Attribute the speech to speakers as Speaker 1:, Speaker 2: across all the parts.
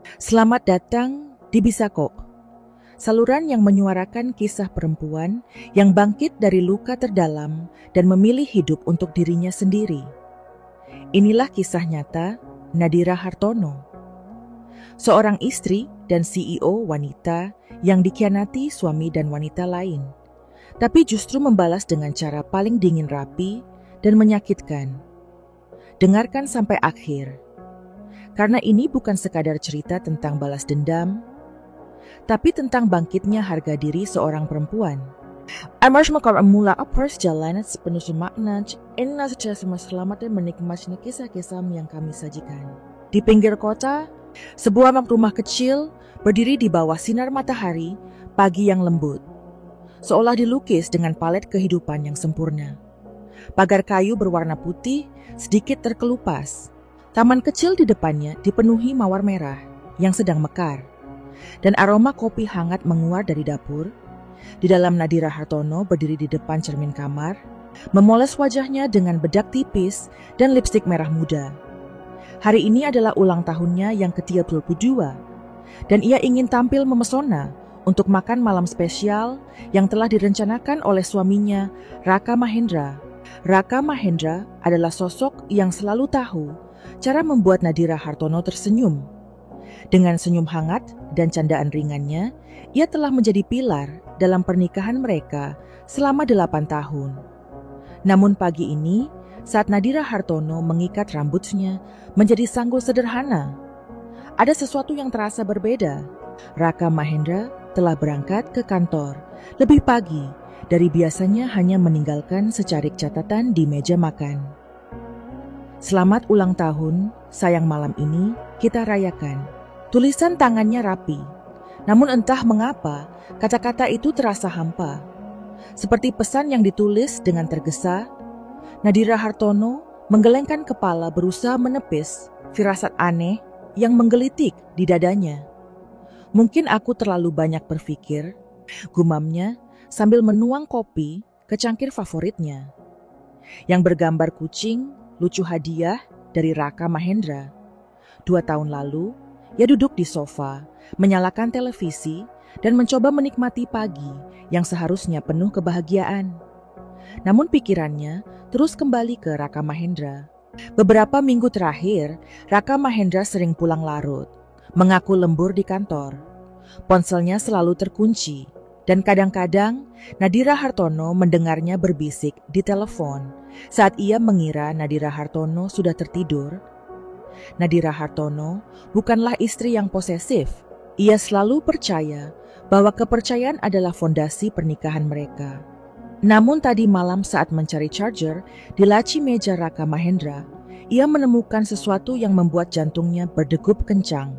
Speaker 1: Selamat datang di Bisako, saluran yang menyuarakan kisah perempuan yang bangkit dari luka terdalam dan memilih hidup untuk dirinya sendiri. Inilah kisah nyata Nadira Hartono, seorang istri dan CEO wanita yang dikhianati suami dan wanita lain, tapi justru membalas dengan cara paling dingin rapi dan menyakitkan. Dengarkan sampai akhir. Karena ini bukan sekadar cerita tentang balas dendam, tapi tentang bangkitnya harga diri seorang perempuan. Amar mula apers jalan sepenuh semakna, inna secara selamat dan menikmati kisah-kisah yang kami sajikan. Di pinggir kota, sebuah rumah kecil berdiri di bawah sinar matahari pagi yang lembut, seolah dilukis dengan palet kehidupan yang sempurna. Pagar kayu berwarna putih sedikit terkelupas. Taman kecil di depannya dipenuhi mawar merah yang sedang mekar, dan aroma kopi hangat menguar dari dapur. Di dalam Nadira Hartono berdiri di depan cermin kamar, memoles wajahnya dengan bedak tipis dan lipstik merah muda. Hari ini adalah ulang tahunnya yang ke-32, dan ia ingin tampil memesona untuk makan malam spesial yang telah direncanakan oleh suaminya, Raka Mahendra. Raka Mahendra adalah sosok yang selalu tahu cara membuat Nadira Hartono tersenyum. Dengan senyum hangat dan candaan ringannya, ia telah menjadi pilar dalam pernikahan mereka selama 8 tahun. Namun pagi ini, saat Nadira Hartono mengikat rambutnya menjadi sanggul sederhana, ada sesuatu yang terasa berbeda. Raka Mahendra telah berangkat ke kantor lebih pagi dari biasanya, hanya meninggalkan secarik catatan di meja makan. Selamat ulang tahun, sayang, malam ini kita rayakan. Tulisan tangannya rapi, namun entah mengapa kata-kata itu terasa hampa. Seperti pesan yang ditulis dengan tergesa, Nadira Hartono menggelengkan kepala berusaha menepis firasat aneh yang menggelitik di dadanya. Mungkin aku terlalu banyak berpikir, gumamnya sambil menuang kopi ke cangkir favoritnya, yang bergambar kucing lucu hadiah dari Raka Mahendra. 2 tahun lalu, ia duduk di sofa, menyalakan televisi, dan mencoba menikmati pagi yang seharusnya penuh kebahagiaan. Namun pikirannya terus kembali ke Raka Mahendra. Beberapa minggu terakhir, Raka Mahendra sering pulang larut, mengaku lembur di kantor. Ponselnya selalu terkunci, dan kadang-kadang Nadira Hartono mendengarnya berbisik di telepon saat ia mengira Nadira Hartono sudah tertidur. Nadira Hartono bukanlah istri yang posesif. Ia selalu percaya bahwa kepercayaan adalah fondasi pernikahan mereka. Namun tadi malam saat mencari charger di laci meja Raka Mahendra, ia menemukan sesuatu yang membuat jantungnya berdegup kencang.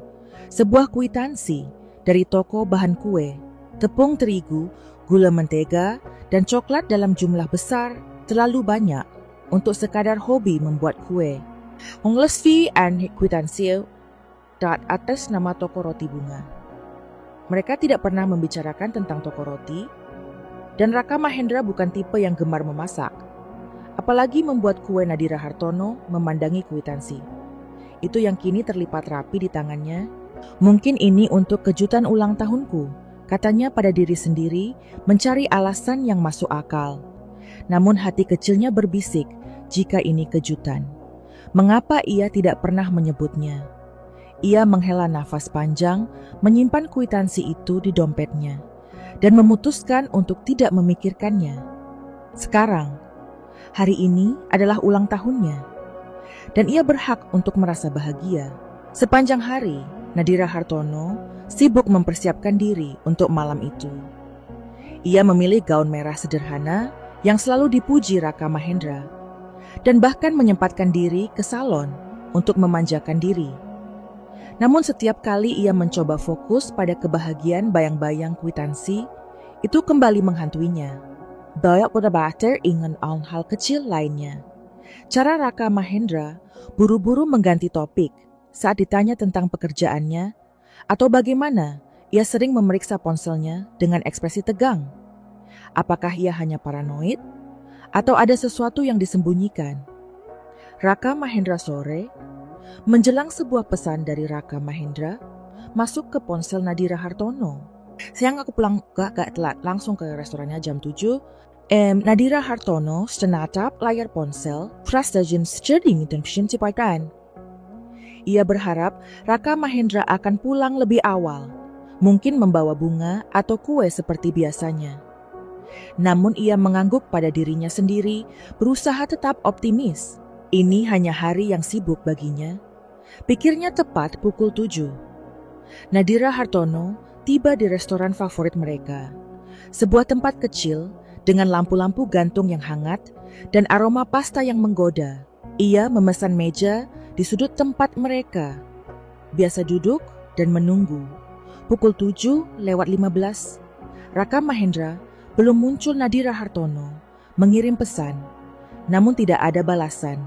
Speaker 1: Sebuah kwitansi dari toko bahan kue, tepung terigu, gula mentega, dan coklat dalam jumlah besar terlalu banyak untuk sekadar hobi membuat kue. Fee and kwitansi atas nama toko roti bunga. Mereka tidak pernah membicarakan tentang toko roti, dan Raka Mahendra bukan tipe yang gemar memasak, apalagi membuat kue. Nadira Hartono memandangi kwitansi itu yang kini terlipat rapi di tangannya. Mungkin ini untuk kejutan ulang tahunku, katanya pada diri sendiri, mencari alasan yang masuk akal. Namun hati kecilnya berbisik, jika ini kejutan, mengapa ia tidak pernah menyebutnya? Ia menghela nafas panjang, menyimpan kwitansi itu di dompetnya, dan memutuskan untuk tidak memikirkannya. Sekarang, hari ini adalah ulang tahunnya, dan ia berhak untuk merasa bahagia. Sepanjang hari, Nadira Hartono sibuk mempersiapkan diri untuk malam itu. Ia memilih gaun merah sederhana yang selalu dipuji Raka Mahendra, dan bahkan menyempatkan diri ke salon untuk memanjakan diri. Namun setiap kali ia mencoba fokus pada kebahagiaan bayang-bayang kwitansi, itu kembali menghantuinya. Banyak berdebater ingin hal kecil lainnya. Cara Raka Mahendra buru-buru mengganti topik saat ditanya tentang pekerjaannya, atau bagaimana ia sering memeriksa ponselnya dengan ekspresi tegang. Apakah ia hanya paranoid? Atau ada sesuatu yang disembunyikan? Raka Mahendra sore, menjelang sebuah pesan dari Raka Mahendra, masuk ke ponsel Nadira Hartono. Siang aku pulang gak telat, langsung ke restorannya jam 7. Nadira Hartono senatap layar ponsel, frustration string dan kan. Ia berharap Raka Mahendra akan pulang lebih awal, mungkin membawa bunga atau kue seperti biasanya. Namun ia mengangguk pada dirinya sendiri, berusaha tetap optimis. Ini hanya hari yang sibuk baginya. Pikirnya tepat pukul 7. Nadira Hartono tiba di restoran favorit mereka. Sebuah tempat kecil dengan lampu-lampu gantung yang hangat dan aroma pasta yang menggoda. Ia memesan meja di sudut tempat mereka. Biasa duduk dan menunggu. Pukul 7:15, Raka Mahendra belum muncul. Nadira Hartono mengirim pesan, namun tidak ada balasan.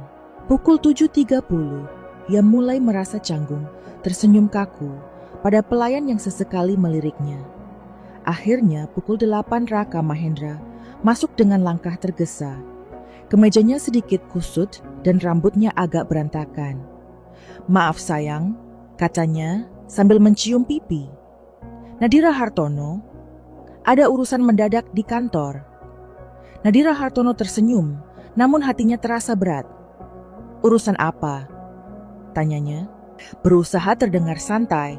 Speaker 1: Pukul 7:30, ia mulai merasa canggung, tersenyum kaku pada pelayan yang sesekali meliriknya. Akhirnya pukul 8 Raka Mahendra masuk dengan langkah tergesa. Kemejanya sedikit kusut dan rambutnya agak berantakan. "Maaf sayang," katanya sambil mencium pipi. "Nadira Hartono, ada urusan mendadak di kantor." Nadira Hartono tersenyum, namun hatinya terasa berat. "Urusan apa?" tanyanya. Berusaha terdengar santai.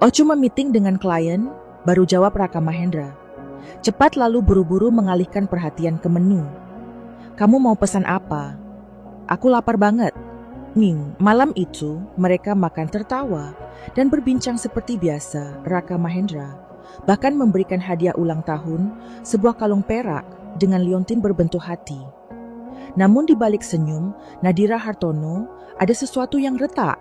Speaker 1: "Oh, cuma meeting dengan klien," baru jawab Raka Mahendra. Cepat lalu buru-buru mengalihkan perhatian ke menu. "Kamu mau pesan apa?" "Aku lapar banget." Malam itu mereka makan tertawa dan berbincang seperti biasa. Raka Mahendra bahkan memberikan hadiah ulang tahun, sebuah kalung perak dengan liontin berbentuk hati. Namun di balik senyum Nadira Hartono ada sesuatu yang retak.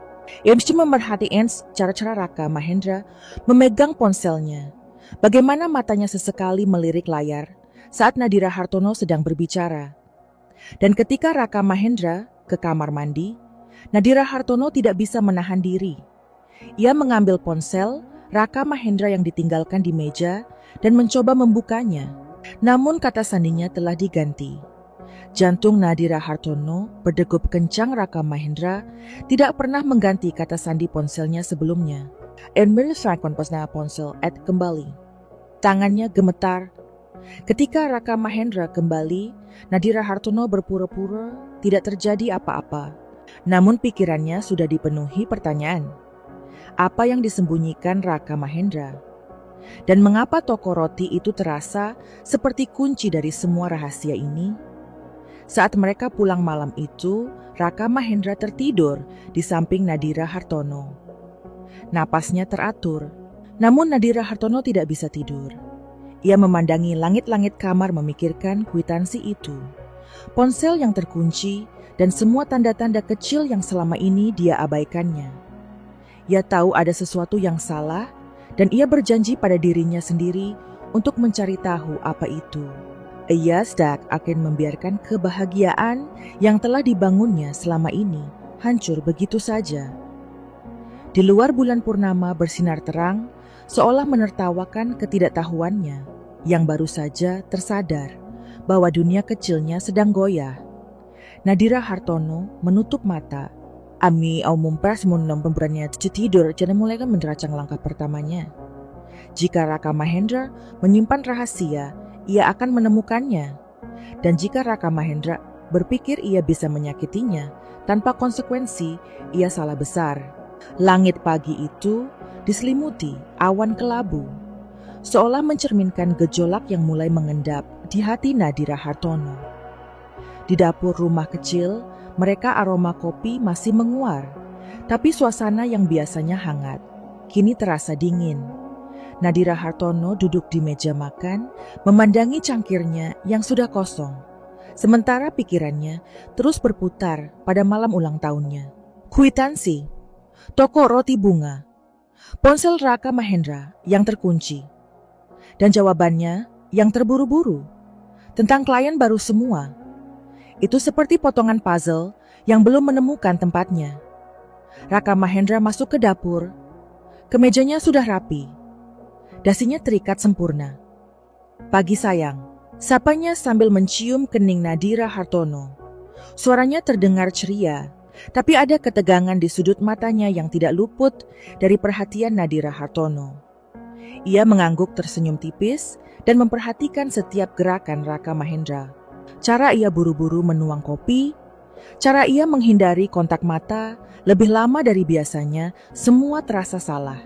Speaker 1: Ia cuma merhatiin cara-cara Raka Mahendra memegang ponselnya. Bagaimana matanya sesekali melirik layar saat Nadira Hartono sedang berbicara. Dan ketika Raka Mahendra ke kamar mandi, Nadira Hartono tidak bisa menahan diri. Ia mengambil ponsel Raka Mahendra yang ditinggalkan di meja dan mencoba membukanya. Namun kata sandinya telah diganti. Jantung Nadira Hartono berdegup kencang. Raka Mahendra tidak pernah mengganti kata sandi ponselnya sebelumnya. Ponsel kembali. Tangannya gemetar. Ketika Raka Mahendra kembali, Nadira Hartono berpura-pura tidak terjadi apa-apa. Namun pikirannya sudah dipenuhi pertanyaan. Apa yang disembunyikan Raka Mahendra? Dan mengapa toko roti itu terasa seperti kunci dari semua rahasia ini? Saat mereka pulang malam itu, Raka Mahendra tertidur di samping Nadira Hartono. Napasnya teratur, namun Nadira Hartono tidak bisa tidur. Ia memandangi langit-langit kamar memikirkan kwitansi itu, ponsel yang terkunci, dan semua tanda-tanda kecil yang selama ini dia abaikannya. Ia tahu ada sesuatu yang salah, dan ia berjanji pada dirinya sendiri untuk mencari tahu apa itu. Ia tidak akan membiarkan kebahagiaan yang telah dibangunnya selama ini hancur begitu saja. Di luar bulan purnama bersinar terang, seolah menertawakan ketidaktahuannya yang baru saja tersadar bahwa dunia kecilnya sedang goyah. Nadira Hartono menutup mata. Ami au mumpers menenam pemberanian tidur jadi mulai menderacang langkah pertamanya. Jika Raka Mahendra menyimpan rahasia, ia akan menemukannya. Dan jika Raka Mahendra berpikir ia bisa menyakitinya tanpa konsekuensi, ia salah besar. Langit pagi itu diselimuti awan kelabu, seolah mencerminkan gejolak yang mulai mengendap di hati Nadira Hartono. Di dapur rumah kecil, mereka aroma kopi masih menguar, tapi suasana yang biasanya hangat kini terasa dingin. Nadira Hartono duduk di meja makan, memandangi cangkirnya yang sudah kosong. Sementara pikirannya terus berputar pada malam ulang tahunnya. Kwitansi, toko roti bunga, ponsel Raka Mahendra yang terkunci, dan jawabannya yang terburu-buru tentang klien baru semua. Itu seperti potongan puzzle yang belum menemukan tempatnya. Raka Mahendra masuk ke dapur. Kemejanya sudah rapi. Dasinya terikat sempurna. "Pagi sayang," sapanya sambil mencium kening Nadira Hartono. Suaranya terdengar ceria, Tapi ada ketegangan di sudut matanya yang tidak luput dari perhatian Nadira Hartono. Ia mengangguk tersenyum tipis dan memperhatikan setiap gerakan Raka Mahendra. Cara ia buru-buru menuang kopi, cara ia menghindari kontak mata lebih lama dari biasanya, semua terasa salah.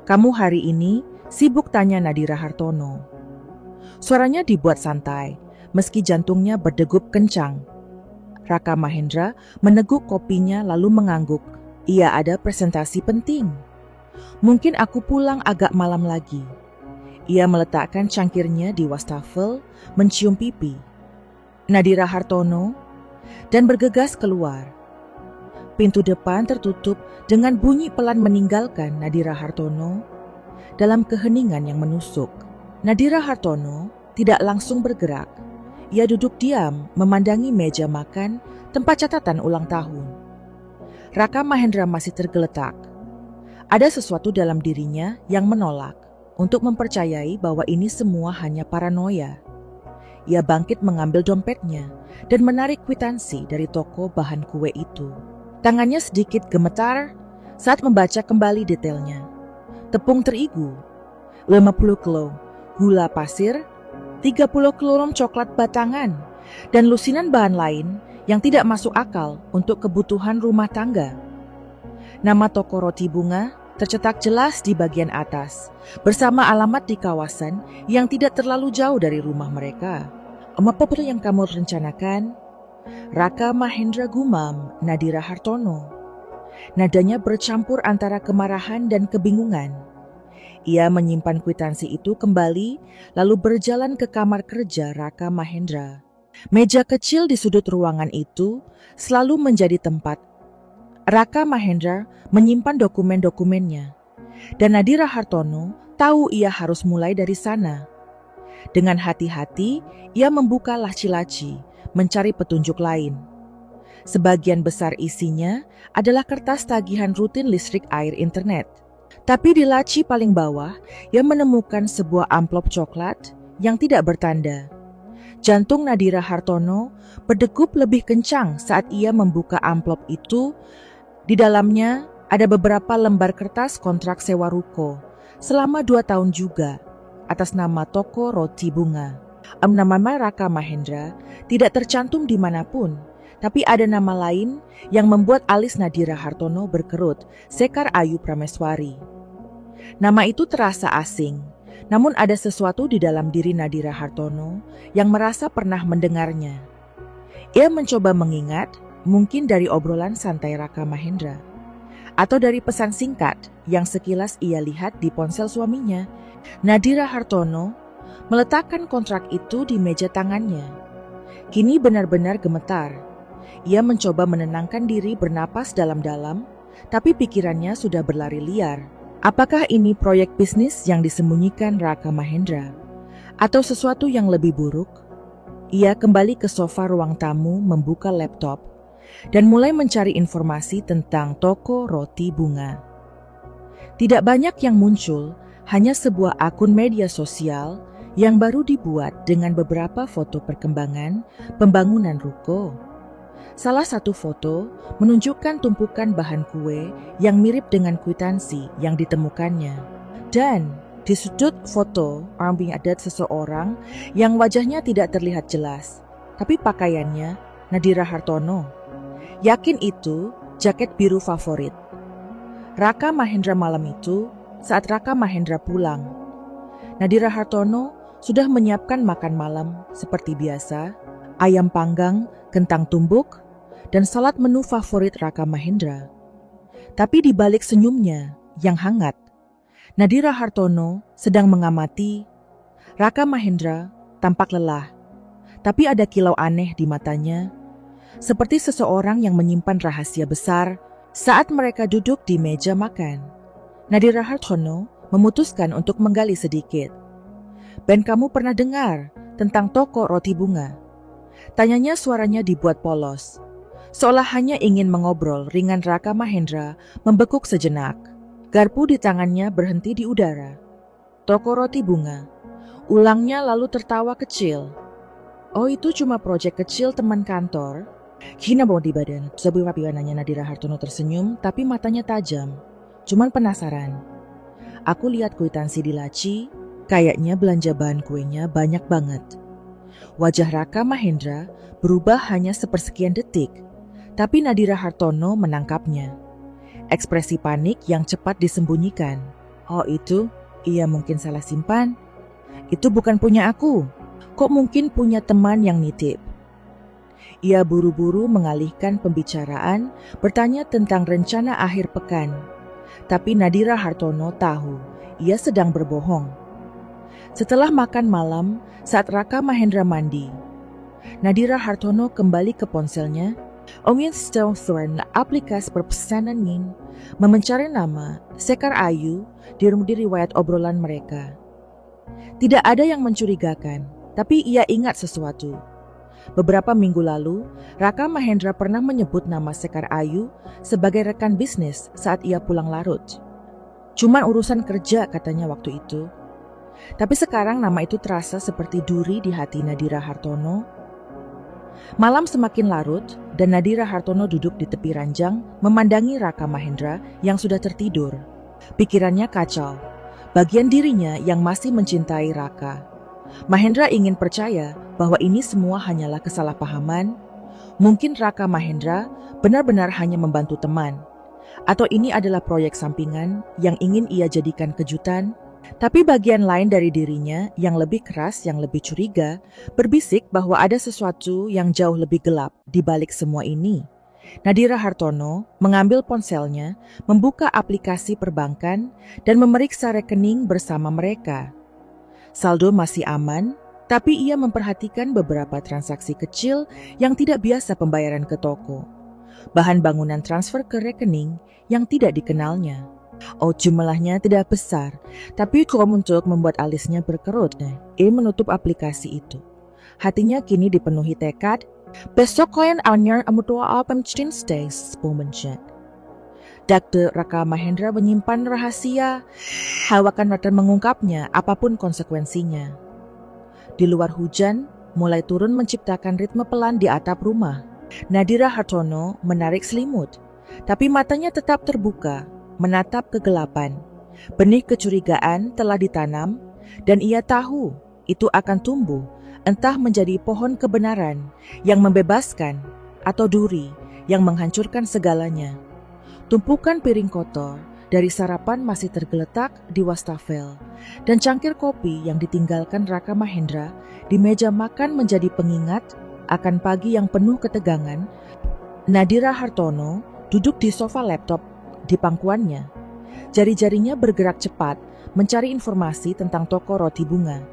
Speaker 1: "Kamu hari ini sibuk?" tanya Nadira Hartono. Suaranya dibuat santai, meski jantungnya berdegup kencang. Raka Mahendra meneguk kopinya lalu mengangguk. "Iya, ada presentasi penting. Mungkin aku pulang agak malam lagi." Ia meletakkan cangkirnya di wastafel, mencium pipi Nadira Hartono, dan bergegas keluar. Pintu depan tertutup dengan bunyi pelan meninggalkan Nadira Hartono dalam keheningan yang menusuk. Nadira Hartono tidak langsung bergerak. Ia duduk diam memandangi meja makan tempat catatan ulang tahun. Raka Mahendra masih tergeletak. Ada sesuatu dalam dirinya yang menolak untuk mempercayai bahwa ini semua hanya paranoia. Ia bangkit mengambil dompetnya dan menarik kwitansi dari toko bahan kue itu. Tangannya sedikit gemetar saat membaca kembali detailnya. Tepung terigu, 50 kilo, gula pasir, 30 kilo coklat batangan, dan lusinan bahan lain yang tidak masuk akal untuk kebutuhan rumah tangga. Nama toko roti bunga tercetak jelas di bagian atas, bersama alamat di kawasan yang tidak terlalu jauh dari rumah mereka. "Apa yang kamu rencanakan?" Raka Mahendra gumam Nadira Hartono. Nadanya bercampur antara kemarahan dan kebingungan. Ia menyimpan kwitansi itu kembali, lalu berjalan ke kamar kerja Raka Mahendra. Meja kecil di sudut ruangan itu selalu menjadi tempat Raka Mahendra menyimpan dokumen-dokumennya. Dan Nadira Hartono tahu ia harus mulai dari sana. Dengan hati-hati, ia membuka laci-laci, mencari petunjuk lain. Sebagian besar isinya adalah kertas tagihan rutin listrik, air, internet. Tapi di laci paling bawah, ia menemukan sebuah amplop coklat yang tidak bertanda. Jantung Nadira Hartono berdegup lebih kencang saat ia membuka amplop itu. Di dalamnya ada beberapa lembar kertas kontrak sewa ruko selama 2 tahun juga atas nama toko roti bunga. Nama Raka Mahendra tidak tercantum dimanapun, tapi ada nama lain yang membuat alis Nadira Hartono berkerut, Sekar Ayu Prameswari. Nama itu terasa asing, namun ada sesuatu di dalam diri Nadira Hartono yang merasa pernah mendengarnya. Ia mencoba mengingat, mungkin dari obrolan santai Raka Mahendra, atau dari pesan singkat yang sekilas ia lihat di ponsel suaminya. Nadira Hartono meletakkan kontrak itu di meja tangannya. Kini benar-benar gemetar. Ia mencoba menenangkan diri, bernapas dalam-dalam, tapi pikirannya sudah berlari liar. Apakah ini proyek bisnis yang disembunyikan Raka Mahendra? Atau sesuatu yang lebih buruk? Ia kembali ke sofa ruang tamu, membuka laptop, dan mulai mencari informasi tentang toko roti bunga. Tidak banyak yang muncul, hanya sebuah akun media sosial yang baru dibuat dengan beberapa foto perkembangan pembangunan ruko. Salah satu foto menunjukkan tumpukan bahan kue yang mirip dengan kwitansi yang ditemukannya. Dan di sudut foto ada seseorang yang wajahnya tidak terlihat jelas, tapi pakaiannya Nadira Hartono. Yakin itu jaket biru favorit Raka Mahendra malam itu saat Raka Mahendra pulang. Nadira Hartono sudah menyiapkan makan malam seperti biasa, ayam panggang, kentang tumbuk, dan salad menu favorit Raka Mahendra. Tapi di balik senyumnya yang hangat, Nadira Hartono sedang mengamati. Raka Mahendra tampak lelah, tapi ada kilau aneh di matanya, seperti seseorang yang menyimpan rahasia besar. Saat mereka duduk di meja makan, Nadira Hartono memutuskan untuk menggali sedikit. "Ben, kamu pernah dengar tentang toko roti bunga?" Tanyanya, suaranya dibuat polos, seolah hanya ingin mengobrol ringan. Raka Mahendra membekuk sejenak. Garpu di tangannya berhenti di udara. "Toko roti bunga," ulangnya lalu tertawa kecil. "Oh, itu cuma proyek kecil teman kantor. Kina bawa di badan, sebuah piwananya Nadira Hartono tersenyum, tapi matanya tajam. Cuman penasaran. Aku lihat kwitansi di laci, kayaknya belanja bahan kuenya banyak banget. Wajah Raka Mahendra berubah hanya sepersekian detik, tapi Nadira Hartono menangkapnya. Ekspresi panik yang cepat disembunyikan. Oh itu, ia mungkin salah simpan. Itu bukan punya aku. Kok mungkin punya teman yang nitip? Ia buru-buru mengalihkan pembicaraan, bertanya tentang rencana akhir pekan. Tapi Nadira Hartono tahu, ia sedang berbohong. Setelah makan malam, saat Raka Mahendra mandi, Nadira Hartono kembali ke ponselnya. Ongin Stone aplikasi perpesanan Min memencari nama Sekar Ayu di riwayat obrolan mereka. Tidak ada yang mencurigakan, tapi ia ingat sesuatu. Beberapa minggu lalu, Raka Mahendra pernah menyebut nama Sekar Ayu sebagai rekan bisnis saat ia pulang larut. Cuman urusan kerja katanya waktu itu. Tapi sekarang nama itu terasa seperti duri di hati Nadira Hartono. Malam semakin larut dan Nadira Hartono duduk di tepi ranjang memandangi Raka Mahendra yang sudah tertidur. Pikirannya kacau, bagian dirinya yang masih mencintai Raka. Mahendra ingin percaya bahwa ini semua hanyalah kesalahpahaman. Mungkin Raka Mahendra benar-benar hanya membantu teman. Atau ini adalah proyek sampingan yang ingin ia jadikan kejutan. Tapi bagian lain dari dirinya yang lebih keras, yang lebih curiga, berbisik bahwa ada sesuatu yang jauh lebih gelap di balik semua ini. Nadira Hartono mengambil ponselnya, membuka aplikasi perbankan, dan memeriksa rekening bersama mereka. Saldo masih aman, tapi ia memperhatikan beberapa transaksi kecil yang tidak biasa pembayaran ke toko. Bahan bangunan transfer ke rekening yang tidak dikenalnya. Oh, jumlahnya tidak besar, tapi cukup untuk membuat alisnya berkerut. Ia menutup aplikasi itu. Hatinya kini dipenuhi tekad. Besok koin anyar amutua pemcin stays pemencet. Dr. Raka Mahendra menyimpan rahasia. Hawakan akan mengungkapnya apapun konsekuensinya. Di luar hujan mulai turun menciptakan ritme pelan di atap rumah. Nadira Hartono menarik selimut, tapi matanya tetap terbuka, menatap kegelapan. Benih kecurigaan telah ditanam dan ia tahu itu akan tumbuh, entah menjadi pohon kebenaran yang membebaskan atau duri yang menghancurkan segalanya. Tumpukan piring kotor dari sarapan masih tergeletak di wastafel dan cangkir kopi yang ditinggalkan Raka Mahendra di meja makan menjadi pengingat akan pagi yang penuh ketegangan. Nadira Hartono duduk di sofa laptop di pangkuannya. Jari-jarinya bergerak cepat mencari informasi tentang toko roti bunga.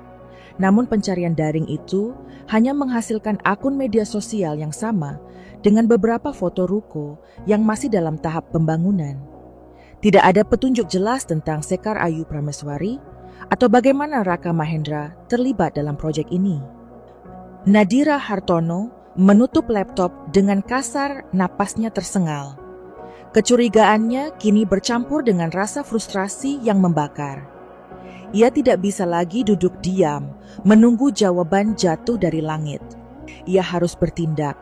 Speaker 1: Namun pencarian daring itu hanya menghasilkan akun media sosial yang sama dengan beberapa foto ruko yang masih dalam tahap pembangunan. Tidak ada petunjuk jelas tentang Sekar Ayu Prameswari atau bagaimana Raka Mahendra terlibat dalam proyek ini. Nadira Hartono menutup laptop dengan kasar, napasnya tersengal. Kecurigaannya kini bercampur dengan rasa frustrasi yang membakar. Ia tidak bisa lagi duduk diam, menunggu jawaban jatuh dari langit. Ia harus bertindak.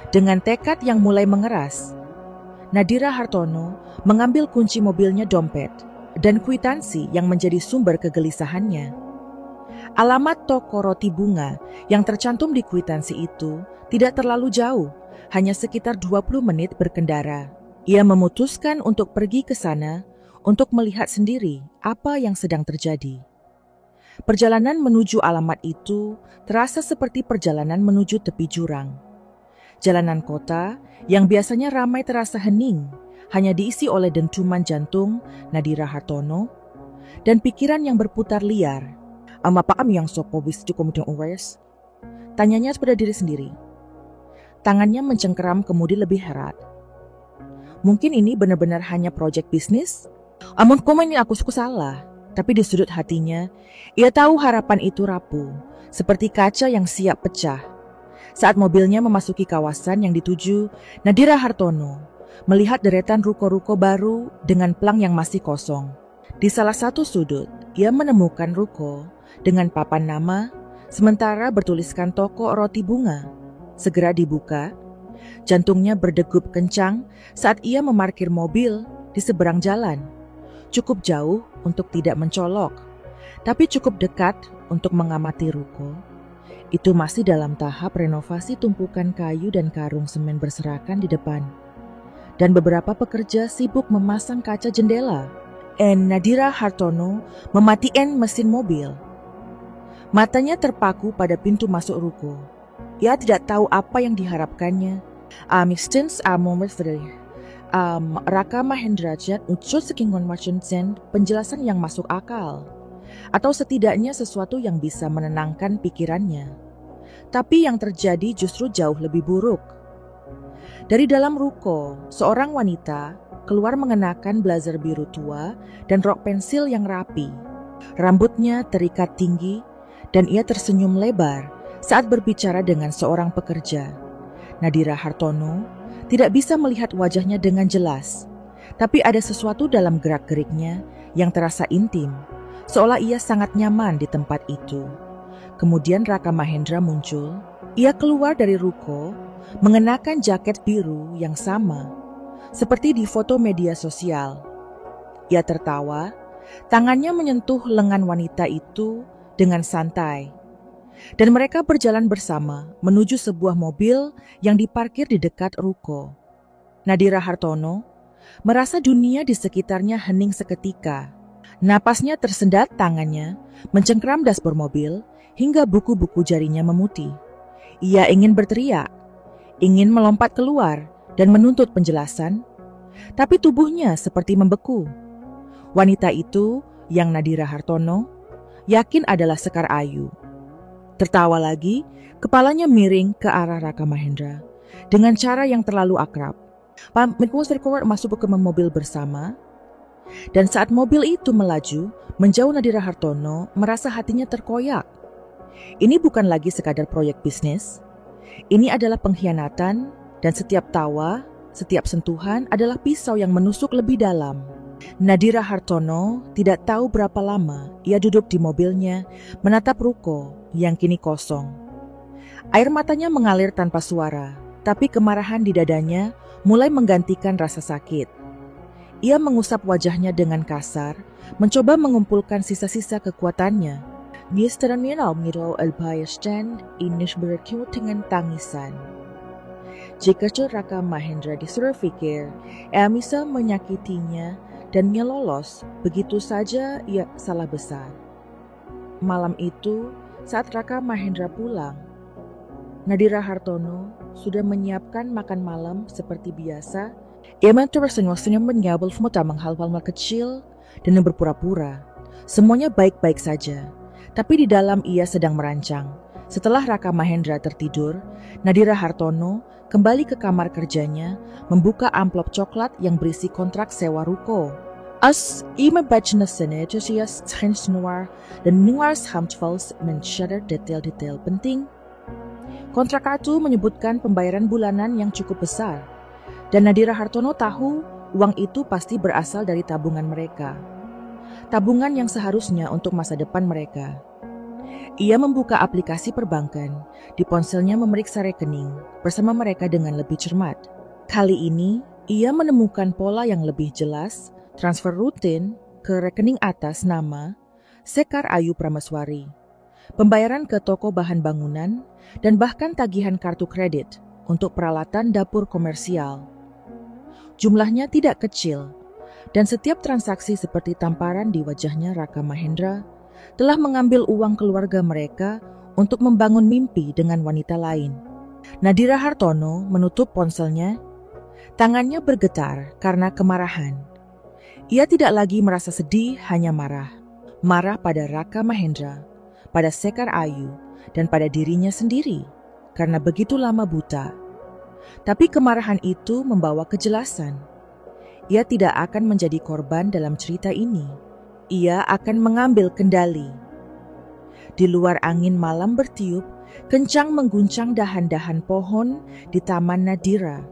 Speaker 1: Dengan tekad yang mulai mengeras, Nadira Hartono mengambil kunci mobilnya, dompet, dan kwitansi yang menjadi sumber kegelisahannya. Alamat toko roti bunga yang tercantum di kwitansi itu tidak terlalu jauh, hanya sekitar 20 menit berkendara. Ia memutuskan untuk pergi ke sana untuk melihat sendiri apa yang sedang terjadi. Perjalanan menuju alamat itu terasa seperti perjalanan menuju tepi jurang. Jalanan kota yang biasanya ramai terasa hening, hanya diisi oleh dentuman jantung Nadira Hartono dan pikiran yang berputar liar. Apa yang sopo wis cukup uwes? Tanyanya pada diri sendiri. Tangannya mencengkeram kemudi lebih erat. Mungkin ini benar-benar hanya proyek bisnis? Amun komen aku salah. Tapi di sudut hatinya, ia tahu harapan itu rapuh, seperti kaca yang siap pecah. Saat mobilnya memasuki kawasan yang dituju, Nadira Hartono melihat deretan ruko-ruko baru dengan plang yang masih kosong. Di salah satu sudut, ia menemukan ruko dengan papan nama, sementara bertuliskan toko roti bunga. Segera dibuka, Jantungnya berdegup kencang saat ia memarkir mobil di seberang jalan. Cukup jauh untuk tidak mencolok, tapi cukup dekat untuk mengamati ruko. Itu masih dalam tahap renovasi tumpukan kayu dan karung semen berserakan di depan. Dan beberapa pekerja sibuk memasang kaca jendela. Nadira Hartono mematikan mesin mobil. Matanya terpaku pada pintu masuk ruko. Ia tidak tahu apa yang diharapkannya. Raka Mahendrajat ucut sekingon Washington penjelasan yang masuk akal. Atau setidaknya sesuatu yang bisa menenangkan pikirannya. Tapi yang terjadi justru jauh lebih buruk. Dari dalam ruko, seorang wanita keluar mengenakan blazer biru tua dan rok pensil yang rapi. Rambutnya terikat tinggi dan ia tersenyum lebar saat berbicara dengan seorang pekerja. Nadira Hartono tidak bisa melihat wajahnya dengan jelas, tapi ada sesuatu dalam gerak-geriknya yang terasa intim, seolah ia sangat nyaman di tempat itu. Kemudian Raka Mahendra muncul. Ia keluar dari ruko mengenakan jaket biru yang sama, seperti di foto media sosial. Ia tertawa, tangannya menyentuh lengan wanita itu dengan santai. Dan mereka berjalan bersama menuju sebuah mobil yang diparkir di dekat ruko. Nadira Hartono merasa dunia di sekitarnya hening seketika. Napasnya tersendat, tangannya mencengkram dashboard mobil hingga buku-buku jarinya memutih. Ia ingin berteriak, ingin melompat keluar dan menuntut penjelasan, tapi tubuhnya seperti membeku. Wanita itu, yang Nadira Hartono yakin adalah Sekar Ayu. Tertawa lagi, kepalanya miring ke arah Raka Mahendra dengan cara yang terlalu akrab. Masuk ke mobil bersama, dan saat mobil itu melaju menjauh, Nadira Hartono merasa hatinya terkoyak. Ini bukan lagi sekadar proyek bisnis. Ini adalah pengkhianatan, dan setiap tawa, setiap sentuhan adalah pisau yang menusuk lebih dalam. Nadira Hartono tidak tahu berapa lama ia duduk di mobilnya menatap ruko yang kini kosong. Air matanya mengalir tanpa suara, tapi kemarahan di dadanya mulai menggantikan rasa sakit. Ia mengusap wajahnya dengan kasar, mencoba mengumpulkan sisa-sisa kekuatannya. Dengan tangisan. Jika Raka Mahendra disuruh pikir, bisa menyakitinya dan ia lolos, begitu saja ia salah besar. Malam itu, saat Raka Mahendra pulang, Nadira Hartono sudah menyiapkan makan malam seperti biasa. Ia tersenyum menyambut tamang hal-hal kecil dan berpura-pura. Semuanya baik-baik saja, tapi di dalam ia sedang merancang. Setelah Raka Mahendra tertidur, Nadira Hartono kembali ke kamar kerjanya, membuka amplop coklat yang berisi kontrak sewa ruko. As iemand bacana senetjes trensnoir dan nuars handvals menshadar detail-detail penting. Kontrak itu menyebutkan pembayaran bulanan yang cukup besar, dan Nadira Hartono tahu uang itu pasti berasal dari tabungan mereka. Tabungan yang seharusnya untuk masa depan mereka. Ia membuka aplikasi perbankan, di ponselnya memeriksa rekening bersama mereka dengan lebih cermat. Kali ini, ia menemukan pola yang lebih jelas, transfer rutin ke rekening atas nama Sekar Ayu Prameswari, pembayaran ke toko bahan bangunan, dan bahkan tagihan kartu kredit untuk peralatan dapur komersial. Jumlahnya tidak kecil, dan setiap transaksi seperti tamparan di wajahnya Raka Mahendra telah mengambil uang keluarga mereka untuk membangun mimpi dengan wanita lain. Nadira Hartono menutup ponselnya, tangannya bergetar karena kemarahan. Ia tidak lagi merasa sedih, hanya marah. Marah pada Raka Mahendra, pada Sekar Ayu, dan pada dirinya sendiri karena begitu lama buta. Tapi kemarahan itu membawa kejelasan. Ia tidak akan menjadi korban dalam cerita ini. Ia akan mengambil kendali. Di luar angin malam bertiup, kencang mengguncang dahan-dahan pohon di Taman Nadira.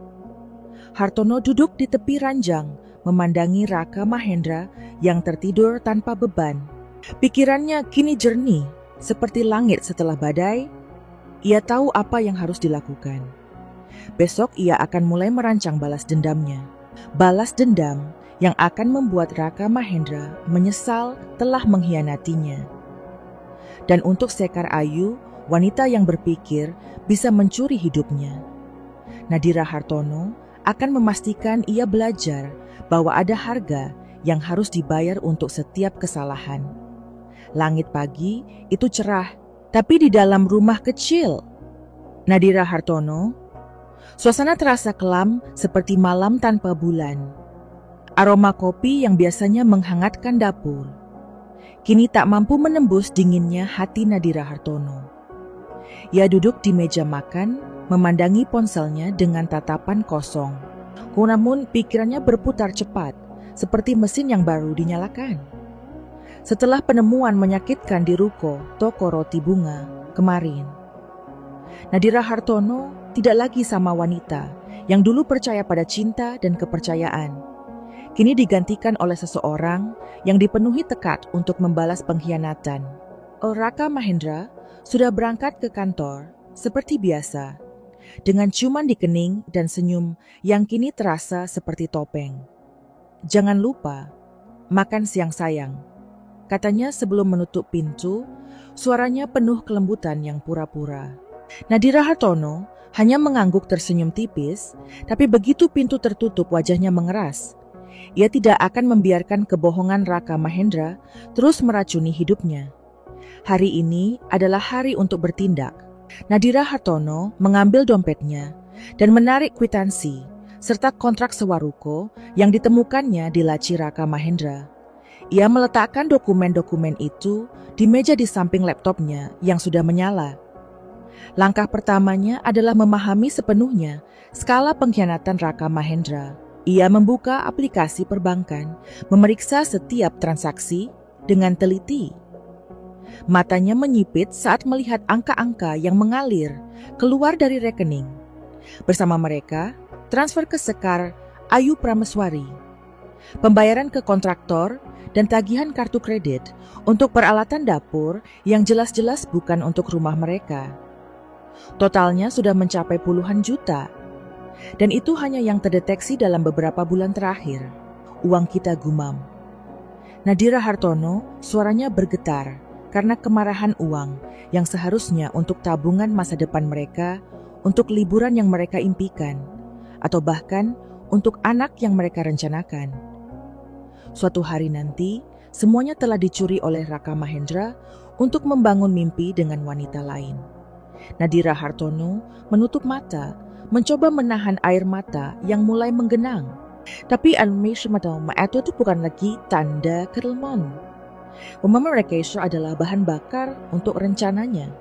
Speaker 1: Hartono duduk di tepi ranjang, memandangi Raka Mahendra yang tertidur tanpa beban. Pikirannya kini jernih, seperti langit setelah badai. Ia tahu apa yang harus dilakukan. Besok ia akan mulai merancang balas dendamnya. Balas dendam yang akan membuat Raka Mahendra menyesal telah mengkhianatinya. Dan untuk Sekar Ayu, wanita yang berpikir bisa mencuri hidupnya, Nadira Hartono akan memastikan ia belajar bahwa ada harga yang harus dibayar untuk setiap kesalahan. Langit pagi itu cerah, tapi di dalam rumah kecil Nadira Hartono, suasana terasa kelam seperti malam tanpa bulan. Aroma kopi yang biasanya menghangatkan dapur kini tak mampu menembus dinginnya hati Nadira Hartono. Ia duduk di meja makan, memandangi ponselnya dengan tatapan kosong. Namun pikirannya berputar cepat, seperti mesin yang baru dinyalakan. Setelah penemuan menyakitkan di ruko toko roti bunga kemarin, Nadira Hartono tidak lagi sama wanita yang dulu percaya pada cinta dan kepercayaan. Kini digantikan oleh seseorang yang dipenuhi tekad untuk membalas pengkhianatan. Raka Mahendra sudah berangkat ke kantor seperti biasa, dengan ciuman di kening dan senyum yang kini terasa seperti topeng. "Jangan lupa, makan siang sayang," katanya sebelum menutup pintu, suaranya penuh kelembutan yang pura-pura. Nadira Hartono hanya mengangguk tersenyum tipis, tapi begitu pintu tertutup wajahnya mengeras. Ia tidak akan membiarkan kebohongan Raka Mahendra terus meracuni hidupnya. Hari ini adalah hari untuk bertindak. Nadira Hartono mengambil dompetnya dan menarik kwitansi serta kontrak sewa ruko yang ditemukannya di laci Raka Mahendra. Ia meletakkan dokumen-dokumen itu di meja di samping laptopnya yang sudah menyala. Langkah pertamanya adalah memahami sepenuhnya skala pengkhianatan Raka Mahendra. Ia membuka aplikasi perbankan, memeriksa setiap transaksi dengan teliti. Matanya menyipit saat melihat angka-angka yang mengalir keluar dari rekening. Bersama mereka, transfer ke Sekar Ayu Prameswari, pembayaran ke kontraktor, dan tagihan kartu kredit untuk peralatan dapur yang jelas-jelas bukan untuk rumah mereka. Totalnya sudah mencapai puluhan juta. Dan itu hanya yang terdeteksi dalam beberapa bulan terakhir. Uang kita gumam. Nadira Hartono suaranya bergetar karena kemarahan uang yang seharusnya untuk tabungan masa depan mereka, untuk liburan yang mereka impikan, atau bahkan untuk anak yang mereka rencanakan. Suatu hari nanti, semuanya telah dicuri oleh Raka Mahendra untuk membangun mimpi dengan wanita lain. Nadira Hartono menutup mata, mencoba menahan air mata yang mulai menggenang. Tapi animation itu bukan lagi tanda keilmuan. Mereka adalah bahan bakar untuk rencananya.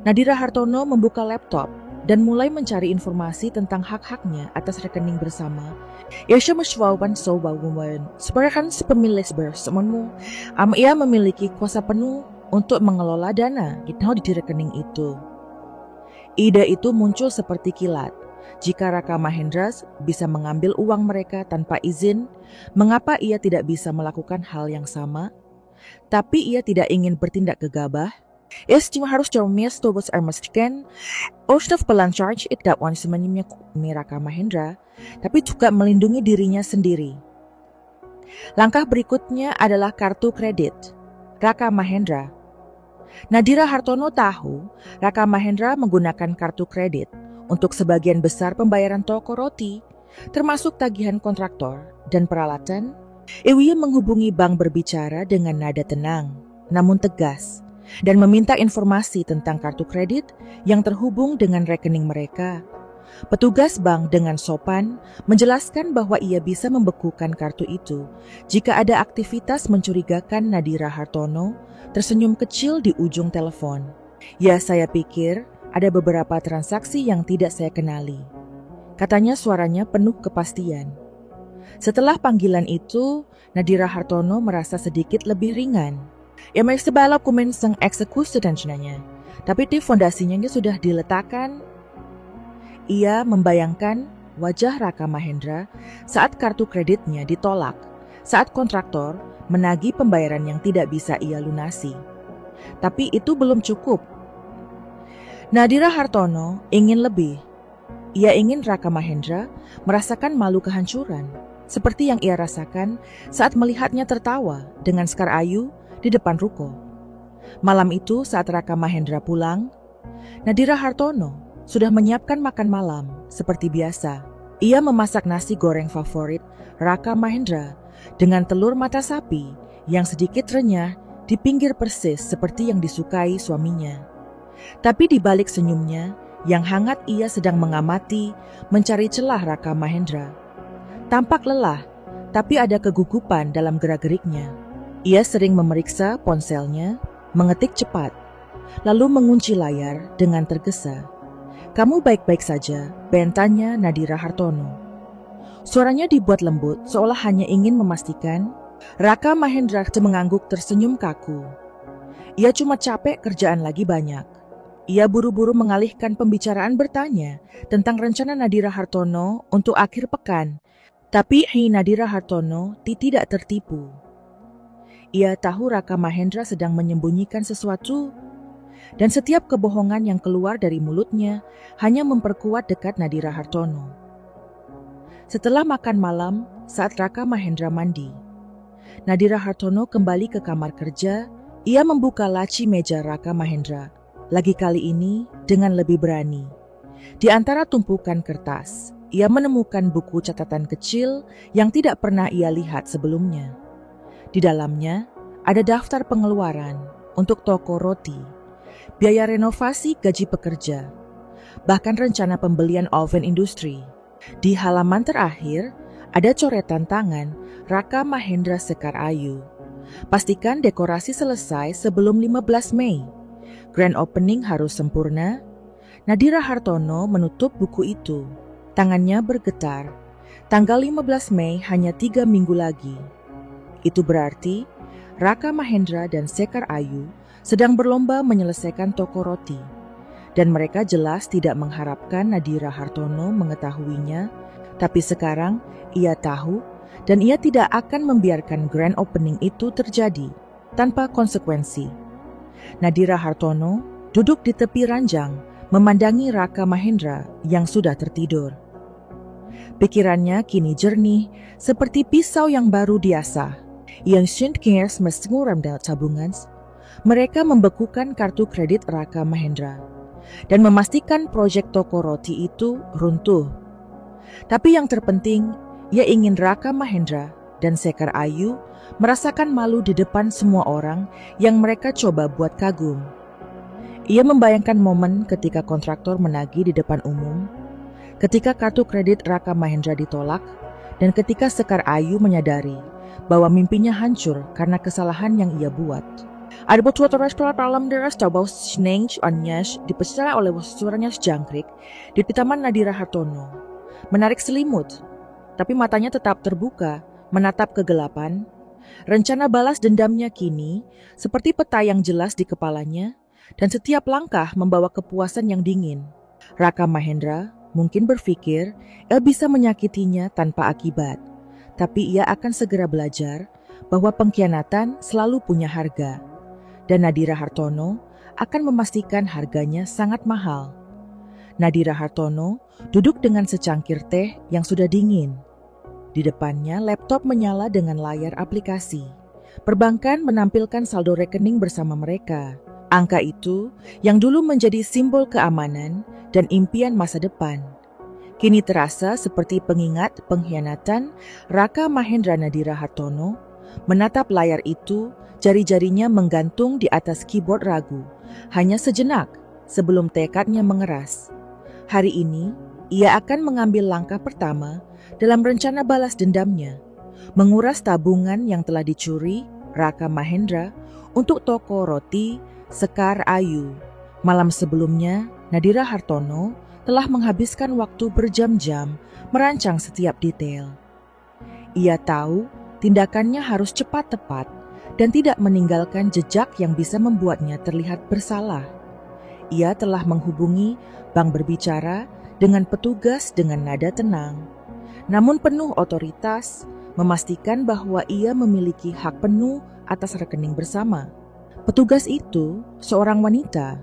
Speaker 1: Nadira Hartono membuka laptop dan mulai mencari informasi tentang hak-haknya atas rekening bersama. Ia memiliki kuasa penuh untuk mengelola dana di rekening itu. Ide itu muncul seperti kilat. Jika Raka Mahendra bisa mengambil uang mereka tanpa izin, mengapa ia tidak bisa melakukan hal yang sama? Tapi ia tidak ingin bertindak gegabah. Harus Raka Mahendra, tapi juga melindungi dirinya sendiri. Langkah berikutnya adalah kartu kredit Raka Mahendra. Nadira Hartono tahu Raka Mahendra menggunakan kartu kredit untuk sebagian besar pembayaran toko roti, termasuk tagihan kontraktor dan peralatan. Ia menghubungi bank berbicara dengan nada tenang, namun tegas, dan meminta informasi tentang kartu kredit yang terhubung dengan rekening mereka. Petugas bank dengan sopan menjelaskan bahwa ia bisa membekukan kartu itu jika ada aktivitas mencurigakan. Nadira Hartono tersenyum kecil di ujung telepon. "Ya, saya pikir ada beberapa transaksi yang tidak saya kenali," katanya suaranya penuh kepastian. Setelah panggilan itu, Nadira Hartono merasa sedikit lebih ringan. Ya, masih balap kumenseng eksekusi tensionanya, tapi di fondasinya sudah diletakkan. Ia membayangkan wajah Raka Mahendra saat kartu kreditnya ditolak, saat kontraktor menagih pembayaran yang tidak bisa ia lunasi. Tapi itu belum cukup. Nadira Hartono ingin lebih. Ia ingin Raka Mahendra merasakan malu kehancuran, seperti yang ia rasakan saat melihatnya tertawa dengan Sekar Ayu di depan ruko. Malam itu saat Raka Mahendra pulang, Nadira Hartono sudah menyiapkan makan malam seperti biasa. Ia memasak nasi goreng favorit Raka Mahendra dengan telur mata sapi yang sedikit renyah di pinggir persis seperti yang disukai suaminya. Tapi di balik senyumnya yang hangat ia sedang mengamati, mencari celah Raka Mahendra. Tampak lelah, tapi ada kegugupan dalam gerak-geriknya. Ia sering memeriksa ponselnya, mengetik cepat, lalu mengunci layar dengan tergesa. "Kamu baik-baik saja?" bentanya Nadira Hartono. Suaranya dibuat lembut seolah hanya ingin memastikan. Raka Mahendra mengangguk tersenyum kaku. Ia cuma capek, kerjaan lagi banyak. Ia buru-buru mengalihkan pembicaraan bertanya tentang rencana Nadira Hartono untuk akhir pekan. Tapi Nadira Hartono tidak tertipu. Ia tahu Raka Mahendra sedang menyembunyikan sesuatu, dan setiap kebohongan yang keluar dari mulutnya hanya memperkuat dekat Nadira Hartono. Setelah makan malam, saat Raka Mahendra mandi, Nadira Hartono kembali ke kamar kerja. Ia membuka laci meja Raka Mahendra, lagi kali ini dengan lebih berani. Di antara tumpukan kertas, ia menemukan buku catatan kecil yang tidak pernah ia lihat sebelumnya. Di dalamnya ada daftar pengeluaran untuk toko roti, biaya renovasi gaji pekerja, bahkan rencana pembelian oven industri. Di halaman terakhir ada coretan tangan Raka Mahendra Sekar Ayu. Pastikan dekorasi selesai sebelum 15 Mei. Grand opening harus sempurna. Nadira Hartono menutup buku itu. Tangannya bergetar. Tanggal 15 Mei hanya 3 minggu lagi. Itu berarti Raka Mahendra dan Sekar Ayu sedang berlomba menyelesaikan toko roti. Dan mereka jelas tidak mengharapkan Nadira Hartono mengetahuinya. Tapi sekarang ia tahu dan ia tidak akan membiarkan grand opening itu terjadi tanpa konsekuensi. Nadira Hartono duduk di tepi ranjang memandangi Raka Mahendra yang sudah tertidur. Pikirannya kini jernih seperti pisau yang baru diasah. Yang Shintkers menguram dalam tabungan. Mereka membekukan kartu kredit Raka Mahendra dan memastikan proyek toko roti itu runtuh. Tapi yang terpenting, ia ingin Raka Mahendra dan Sekar Ayu merasakan malu di depan semua orang yang mereka coba buat kagum. Ia membayangkan momen ketika kontraktor menagih di depan umum, ketika kartu kredit Raka Mahendra ditolak, dan ketika Sekar Ayu menyadari bahwa mimpinya hancur karena kesalahan yang ia buat. Ada beberapa restoran dalam daerah Stabau Sneng Anyas dipersara oleh suaranya sejangkrik di taman Nadira Hartono. Menarik selimut, tapi matanya tetap terbuka, menatap kegelapan. Rencana balas dendamnya kini seperti peta yang jelas di kepalanya, dan setiap langkah membawa kepuasan yang dingin. Raka Mahendra mungkin berpikir ia bisa menyakitinya tanpa akibat, tapi ia akan segera belajar bahwa pengkhianatan selalu punya harga, dan Nadira Hartono akan memastikan harganya sangat mahal. Nadira Hartono duduk dengan secangkir teh yang sudah dingin. Di depannya laptop menyala dengan layar aplikasi. Perbankan menampilkan saldo rekening bersama mereka. Angka itu yang dulu menjadi simbol keamanan dan impian masa depan, kini terasa seperti pengingat pengkhianatan. Raka Mahendra Nadira Hartono menatap layar itu, jari-jarinya menggantung di atas keyboard ragu, hanya sejenak sebelum tekadnya mengeras. Hari ini, ia akan mengambil langkah pertama dalam rencana balas dendamnya, menguras tabungan yang telah dicuri Raka Mahendra untuk toko roti Sekar Ayu. Malam sebelumnya, Nadira Hartono telah menghabiskan waktu berjam-jam merancang setiap detail. Ia tahu tindakannya harus cepat tepat dan tidak meninggalkan jejak yang bisa membuatnya terlihat bersalah. Ia telah menghubungi bank berbicara dengan petugas dengan nada tenang, namun penuh otoritas, memastikan bahwa ia memiliki hak penuh atas rekening bersama. Petugas itu, seorang wanita,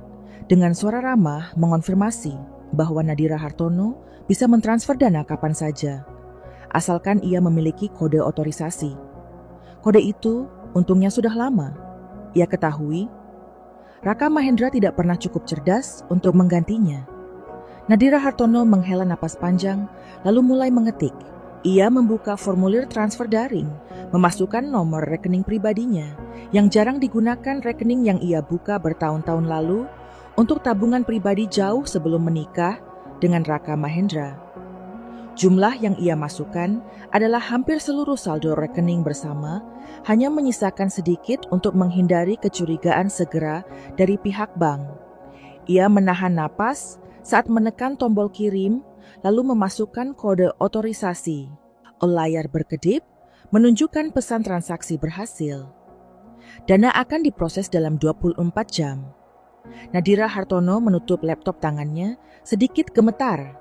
Speaker 1: dengan suara ramah mengonfirmasi bahwa Nadira Hartono bisa mentransfer dana kapan saja, asalkan ia memiliki kode otorisasi. Kode itu untungnya sudah lama. Ia ketahui, Raka Mahendra tidak pernah cukup cerdas untuk menggantinya. Nadira Hartono menghela napas panjang, lalu mulai mengetik. Ia membuka formulir transfer daring, memasukkan nomor rekening pribadinya, yang jarang digunakan rekening yang ia buka bertahun-tahun lalu untuk tabungan pribadi jauh sebelum menikah dengan Raka Mahendra. Jumlah yang ia masukkan adalah hampir seluruh saldo rekening bersama, hanya menyisakan sedikit untuk menghindari kecurigaan segera dari pihak bank. Ia menahan napas saat menekan tombol kirim, lalu memasukkan kode otorisasi. Layar berkedip menunjukkan pesan transaksi berhasil. Dana akan diproses dalam 24 jam. Nadira Hartono menutup laptop tangannya, sedikit gemetar.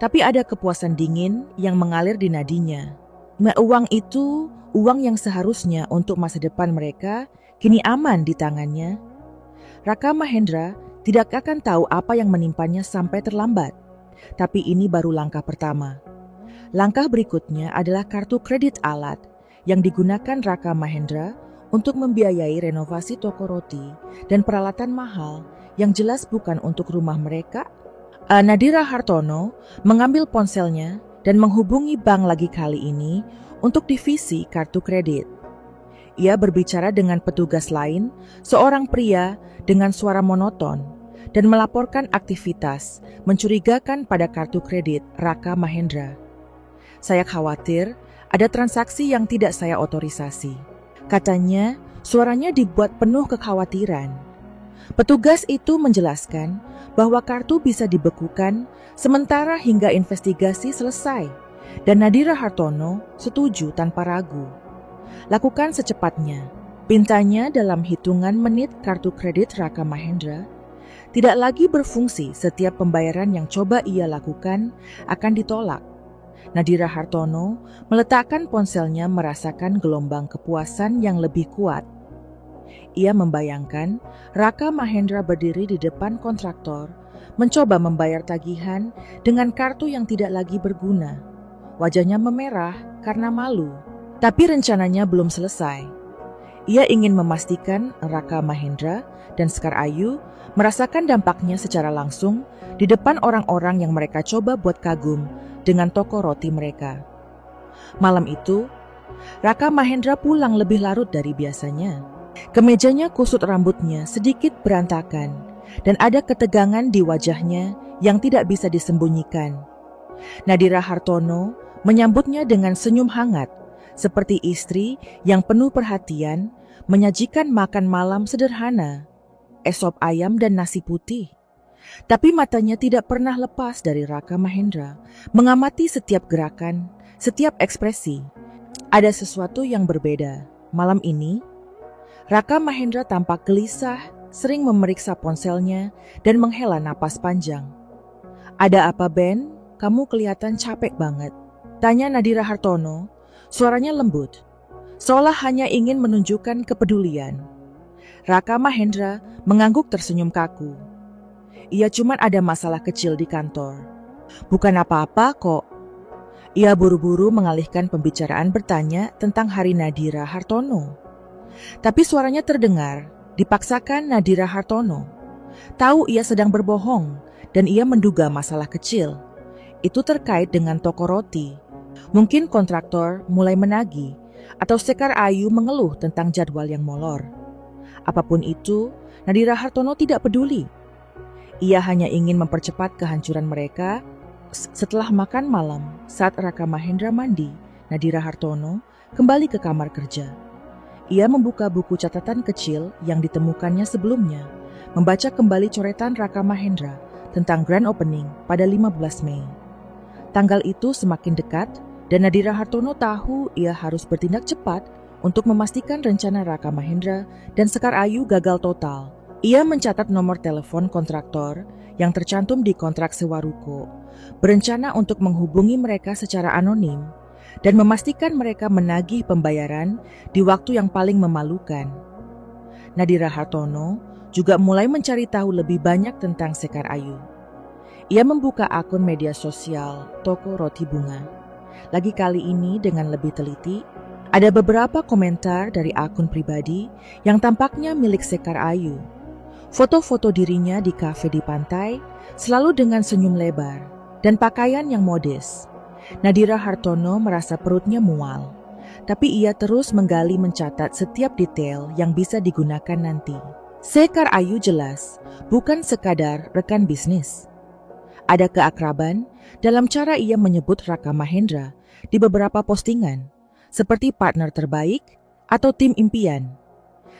Speaker 1: Tapi ada kepuasan dingin yang mengalir di nadinya. Uang itu, uang yang seharusnya untuk masa depan mereka, kini aman di tangannya. Raka Mahendra tidak akan tahu apa yang menimpanya sampai terlambat. Tapi ini baru langkah pertama. Langkah berikutnya adalah kartu kredit alat yang digunakan Raka Mahendra untuk membiayai renovasi toko roti dan peralatan mahal yang jelas bukan untuk rumah mereka. Nadira Hartono mengambil ponselnya dan menghubungi bank lagi kali ini untuk divisi kartu kredit. Ia berbicara dengan petugas lain, seorang pria dengan suara monoton, dan melaporkan aktivitas mencurigakan pada kartu kredit Raka Mahendra. Saya khawatir ada transaksi yang tidak saya otorisasi. Katanya, suaranya dibuat penuh kekhawatiran. Petugas itu menjelaskan bahwa kartu bisa dibekukan sementara hingga investigasi selesai, dan Nadira Hartono setuju tanpa ragu. Lakukan secepatnya, pintanya dalam hitungan menit. Kartu kredit Raka Mahendra tidak lagi berfungsi. Setiap pembayaran yang coba ia lakukan akan ditolak. Nadira Hartono meletakkan ponselnya, merasakan gelombang kepuasan yang lebih kuat. Ia membayangkan Raka Mahendra berdiri di depan kontraktor, mencoba membayar tagihan dengan kartu yang tidak lagi berguna. Wajahnya memerah karena malu, tapi rencananya belum selesai. Ia ingin memastikan Raka Mahendra dan Sekar Ayu merasakan dampaknya secara langsung di depan orang-orang yang mereka coba buat kagum dengan toko roti mereka. Malam itu, Raka Mahendra pulang lebih larut dari biasanya. Kemejanya kusut, rambutnya sedikit berantakan, dan ada ketegangan di wajahnya yang tidak bisa disembunyikan. Nadira Hartono menyambutnya dengan senyum hangat, seperti istri yang penuh perhatian menyajikan makan malam sederhana, esop ayam dan nasi putih. Tapi matanya tidak pernah lepas dari Raka Mahendra, mengamati setiap gerakan, setiap ekspresi. Ada sesuatu yang berbeda. Malam ini, Raka Mahendra tampak gelisah, sering memeriksa ponselnya dan menghela napas panjang. "Ada apa, Ben? Kamu kelihatan capek banget," tanya Nadira Hartono, suaranya lembut, seolah hanya ingin menunjukkan kepedulian. Raka Mahendra mengangguk tersenyum kaku. "Ia cuma ada masalah kecil di kantor." "Bukan apa-apa kok." Ia buru-buru mengalihkan pembicaraan, bertanya tentang hari Nadira Hartono. Tapi suaranya terdengar, dipaksakan. Nadira Hartono tahu ia sedang berbohong dan ia menduga masalah kecil. Itu terkait dengan toko roti. Mungkin kontraktor mulai menagih atau Sekar Ayu mengeluh tentang jadwal yang molor. Apapun itu, Nadira Hartono tidak peduli. Ia hanya ingin mempercepat kehancuran mereka. Setelah makan malam, saat Raka Mahendra mandi, Nadira Hartono kembali ke kamar kerja. Ia membuka buku catatan kecil yang ditemukannya sebelumnya, membaca kembali coretan Raka Mahendra tentang grand opening pada 15 Mei. Tanggal itu semakin dekat dan Nadira Hartono tahu ia harus bertindak cepat untuk memastikan rencana Raka Mahendra dan Sekar Ayu gagal total. Ia mencatat nomor telepon kontraktor yang tercantum di kontrak sewa ruko, berencana untuk menghubungi mereka secara anonim dan memastikan mereka menagih pembayaran di waktu yang paling memalukan. Nadira Hartono juga mulai mencari tahu lebih banyak tentang Sekar Ayu. Ia membuka akun media sosial toko roti bunga. Lagi kali ini dengan lebih teliti, ada beberapa komentar dari akun pribadi yang tampaknya milik Sekar Ayu. Foto-foto dirinya di kafe di pantai, selalu dengan senyum lebar dan pakaian yang modis. Nadira Hartono merasa perutnya mual, tapi ia terus menggali mencatat setiap detail yang bisa digunakan nanti. Sekar Ayu jelas bukan sekadar rekan bisnis. Ada keakraban dalam cara ia menyebut Raka Mahendra di beberapa postingan, seperti partner terbaik atau tim impian.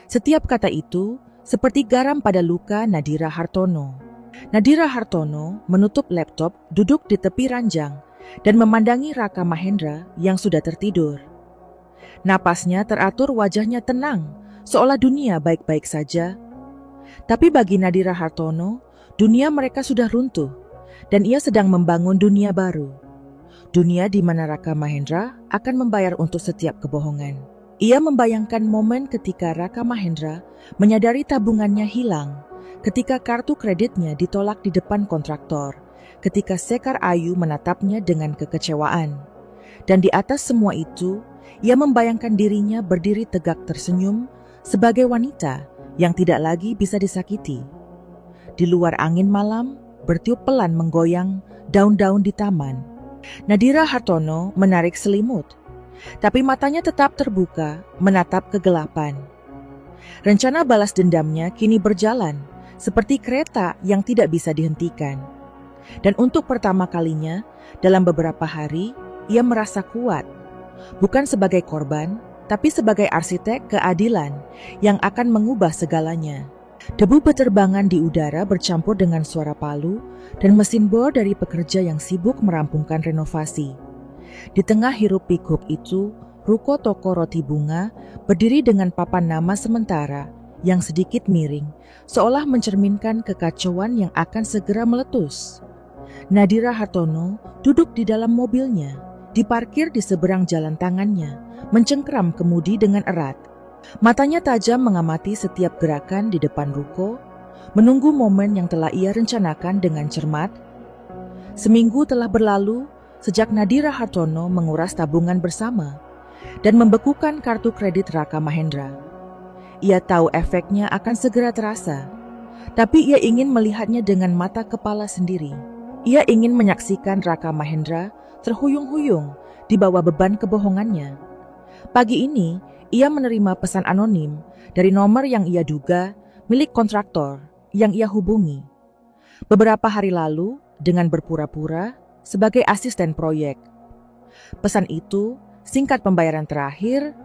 Speaker 1: Setiap kata itu seperti garam pada luka Nadira Hartono. Nadira Hartono menutup laptop, duduk di tepi ranjang, dan memandangi Raka Mahendra yang sudah tertidur. Napasnya teratur, wajahnya tenang, seolah dunia baik-baik saja. Tapi bagi Nadira Hartono, dunia mereka sudah runtuh, dan ia sedang membangun dunia baru. Dunia di mana Raka Mahendra akan membayar untuk setiap kebohongan. Ia membayangkan momen ketika Raka Mahendra menyadari tabungannya hilang, ketika kartu kreditnya ditolak di depan kontraktor, ketika Sekar Ayu menatapnya dengan kekecewaan. Dan di atas semua itu, ia membayangkan dirinya berdiri tegak tersenyum sebagai wanita yang tidak lagi bisa disakiti. Di luar angin malam, bertiup pelan menggoyang daun-daun di taman. Nadira Hartono menarik selimut, tapi matanya tetap terbuka menatap kegelapan. Rencana balas dendamnya kini berjalan seperti kereta yang tidak bisa dihentikan. Dan untuk pertama kalinya dalam beberapa hari, ia merasa kuat, bukan sebagai korban, tapi sebagai arsitek keadilan yang akan mengubah segalanya. Debu beterbangan di udara bercampur dengan suara palu dan mesin bor dari pekerja yang sibuk merampungkan renovasi. Di tengah hiruk pikuk itu, ruko toko roti bunga berdiri dengan papan nama sementara yang sedikit miring, seolah mencerminkan kekacauan yang akan segera meletus. Nadira Hartono duduk di dalam mobilnya, diparkir di seberang jalan tangannya, mencengkram kemudi dengan erat. Matanya tajam mengamati setiap gerakan di depan ruko, menunggu momen yang telah ia rencanakan dengan cermat. Seminggu telah berlalu sejak Nadira Hartono menguras tabungan bersama dan membekukan kartu kredit Raka Mahendra. Ia tahu efeknya akan segera terasa, tapi ia ingin melihatnya dengan mata kepala sendiri. Ia ingin menyaksikan Raka Mahendra terhuyung-huyung di bawah beban kebohongannya. Pagi ini, ia menerima pesan anonim dari nomor yang ia duga milik kontraktor yang ia hubungi beberapa hari lalu dengan berpura-pura sebagai asisten proyek. Pesan itu singkat, pembayaran terakhir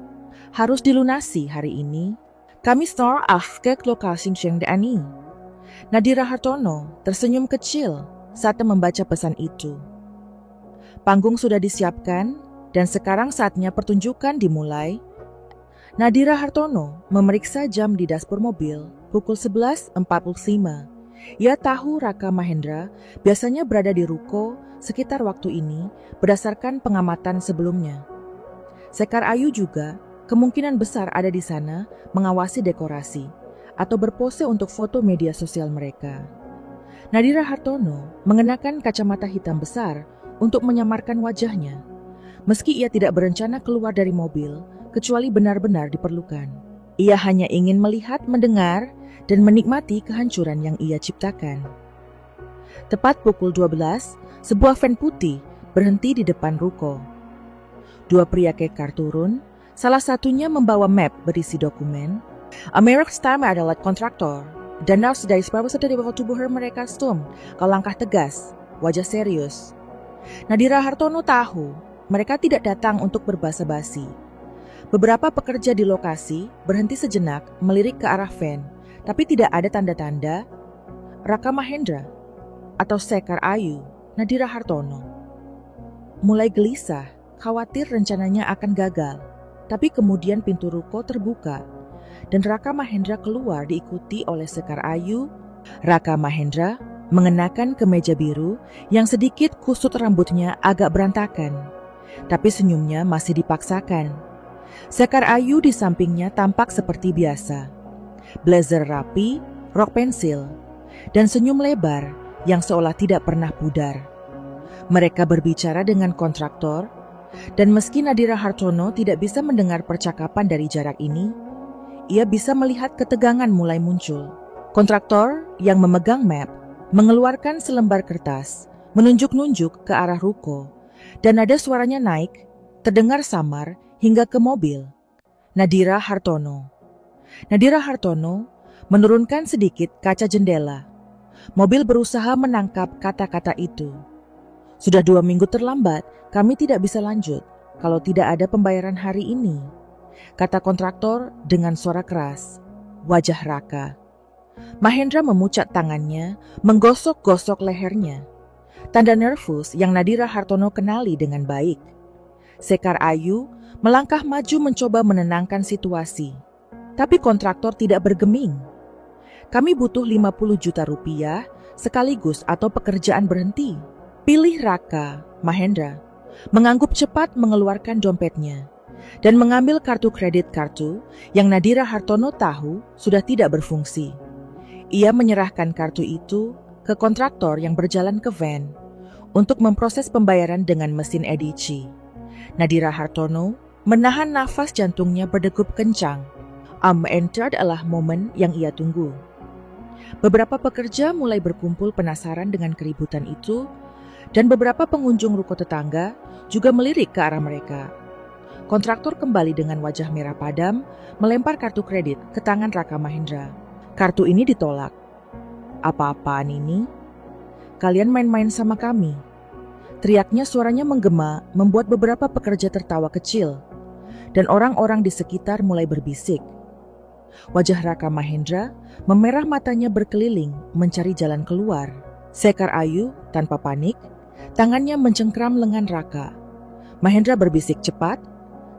Speaker 1: harus dilunasi hari ini. Kami står afkek lokasi Shengdani. Nadira Hartono tersenyum kecil saat membaca pesan itu. Panggung sudah disiapkan dan sekarang saatnya pertunjukan dimulai. Nadira Hartono memeriksa jam di dashboard mobil pukul 11.45. Ia tahu Raka Mahendra biasanya berada di ruko sekitar waktu ini berdasarkan pengamatan sebelumnya. Sekar Ayu juga kemungkinan besar ada di sana mengawasi dekorasi atau berpose untuk foto media sosial mereka. Nadira Hartono mengenakan kacamata hitam besar untuk menyamarkan wajahnya, meski ia tidak berencana keluar dari mobil kecuali benar-benar diperlukan. Ia hanya ingin melihat, mendengar, dan menikmati kehancuran yang ia ciptakan. Tepat pukul 12, sebuah van putih berhenti di depan ruko. Dua pria kekar turun, salah satunya membawa map berisi dokumen. Amerik Stam adalah kontraktor, dan dari seberapa di bawah tubuh mereka stum, kalau langkah tegas, wajah serius. Nadira Hartono tahu mereka tidak datang untuk berbasa-basi. Beberapa pekerja di lokasi berhenti sejenak melirik ke arah van, tapi tidak ada tanda-tanda Raka Mahendra atau Sekar Ayu. Nadira Hartono mulai gelisah, khawatir rencananya akan gagal. Tapi kemudian pintu ruko terbuka dan Raka Mahendra keluar diikuti oleh Sekar Ayu. Raka Mahendra mengenakan kemeja biru yang sedikit kusut, rambutnya agak berantakan, tapi senyumnya masih dipaksakan. Sekar Ayu di sampingnya tampak seperti biasa. Blazer rapi, rok pensil, dan senyum lebar yang seolah tidak pernah pudar. Mereka berbicara dengan kontraktor, dan meski Nadira Hartono tidak bisa mendengar percakapan dari jarak ini, ia bisa melihat ketegangan mulai muncul. Kontraktor yang memegang map mengeluarkan selembar kertas, menunjuk-nunjuk ke arah ruko, dan nada suaranya naik, terdengar samar hingga ke mobil. Nadira Hartono. Nadira Hartono menurunkan sedikit kaca jendela. Mobil berusaha menangkap kata-kata itu. Sudah 2 minggu terlambat, kami tidak bisa lanjut kalau tidak ada pembayaran hari ini, kata kontraktor dengan suara keras. Wajah Raka. Mahendra memucat tangannya, menggosok-gosok lehernya. Tanda nervus yang Nadira Hartono kenali dengan baik. Sekar Ayu melangkah maju mencoba menenangkan situasi. Tapi kontraktor tidak bergeming. Kami butuh 50 juta rupiah sekaligus atau pekerjaan berhenti. Pilih Raka. Mahendra mengangguk cepat mengeluarkan dompetnya dan mengambil kartu kredit yang Nadira Hartono tahu sudah tidak berfungsi. Ia menyerahkan kartu itu ke kontraktor yang berjalan ke van untuk memproses pembayaran dengan mesin EDC. Nadira Hartono menahan nafas, jantungnya berdegup kencang. Enter adalah momen yang ia tunggu. Beberapa pekerja mulai berkumpul penasaran dengan keributan itu, dan beberapa pengunjung ruko tetangga juga melirik ke arah mereka. Kontraktor kembali dengan wajah merah padam, melempar kartu kredit ke tangan Raka Mahendra. Kartu ini ditolak. Apa-apaan ini? Kalian main-main sama kami. Teriaknya, suaranya menggema, membuat beberapa pekerja tertawa kecil, dan orang-orang di sekitar mulai berbisik. Wajah Raka Mahendra memerah, matanya berkeliling mencari jalan keluar. Sekar Ayu tanpa panik, tangannya mencengkram lengan Raka. Mahendra berbisik cepat,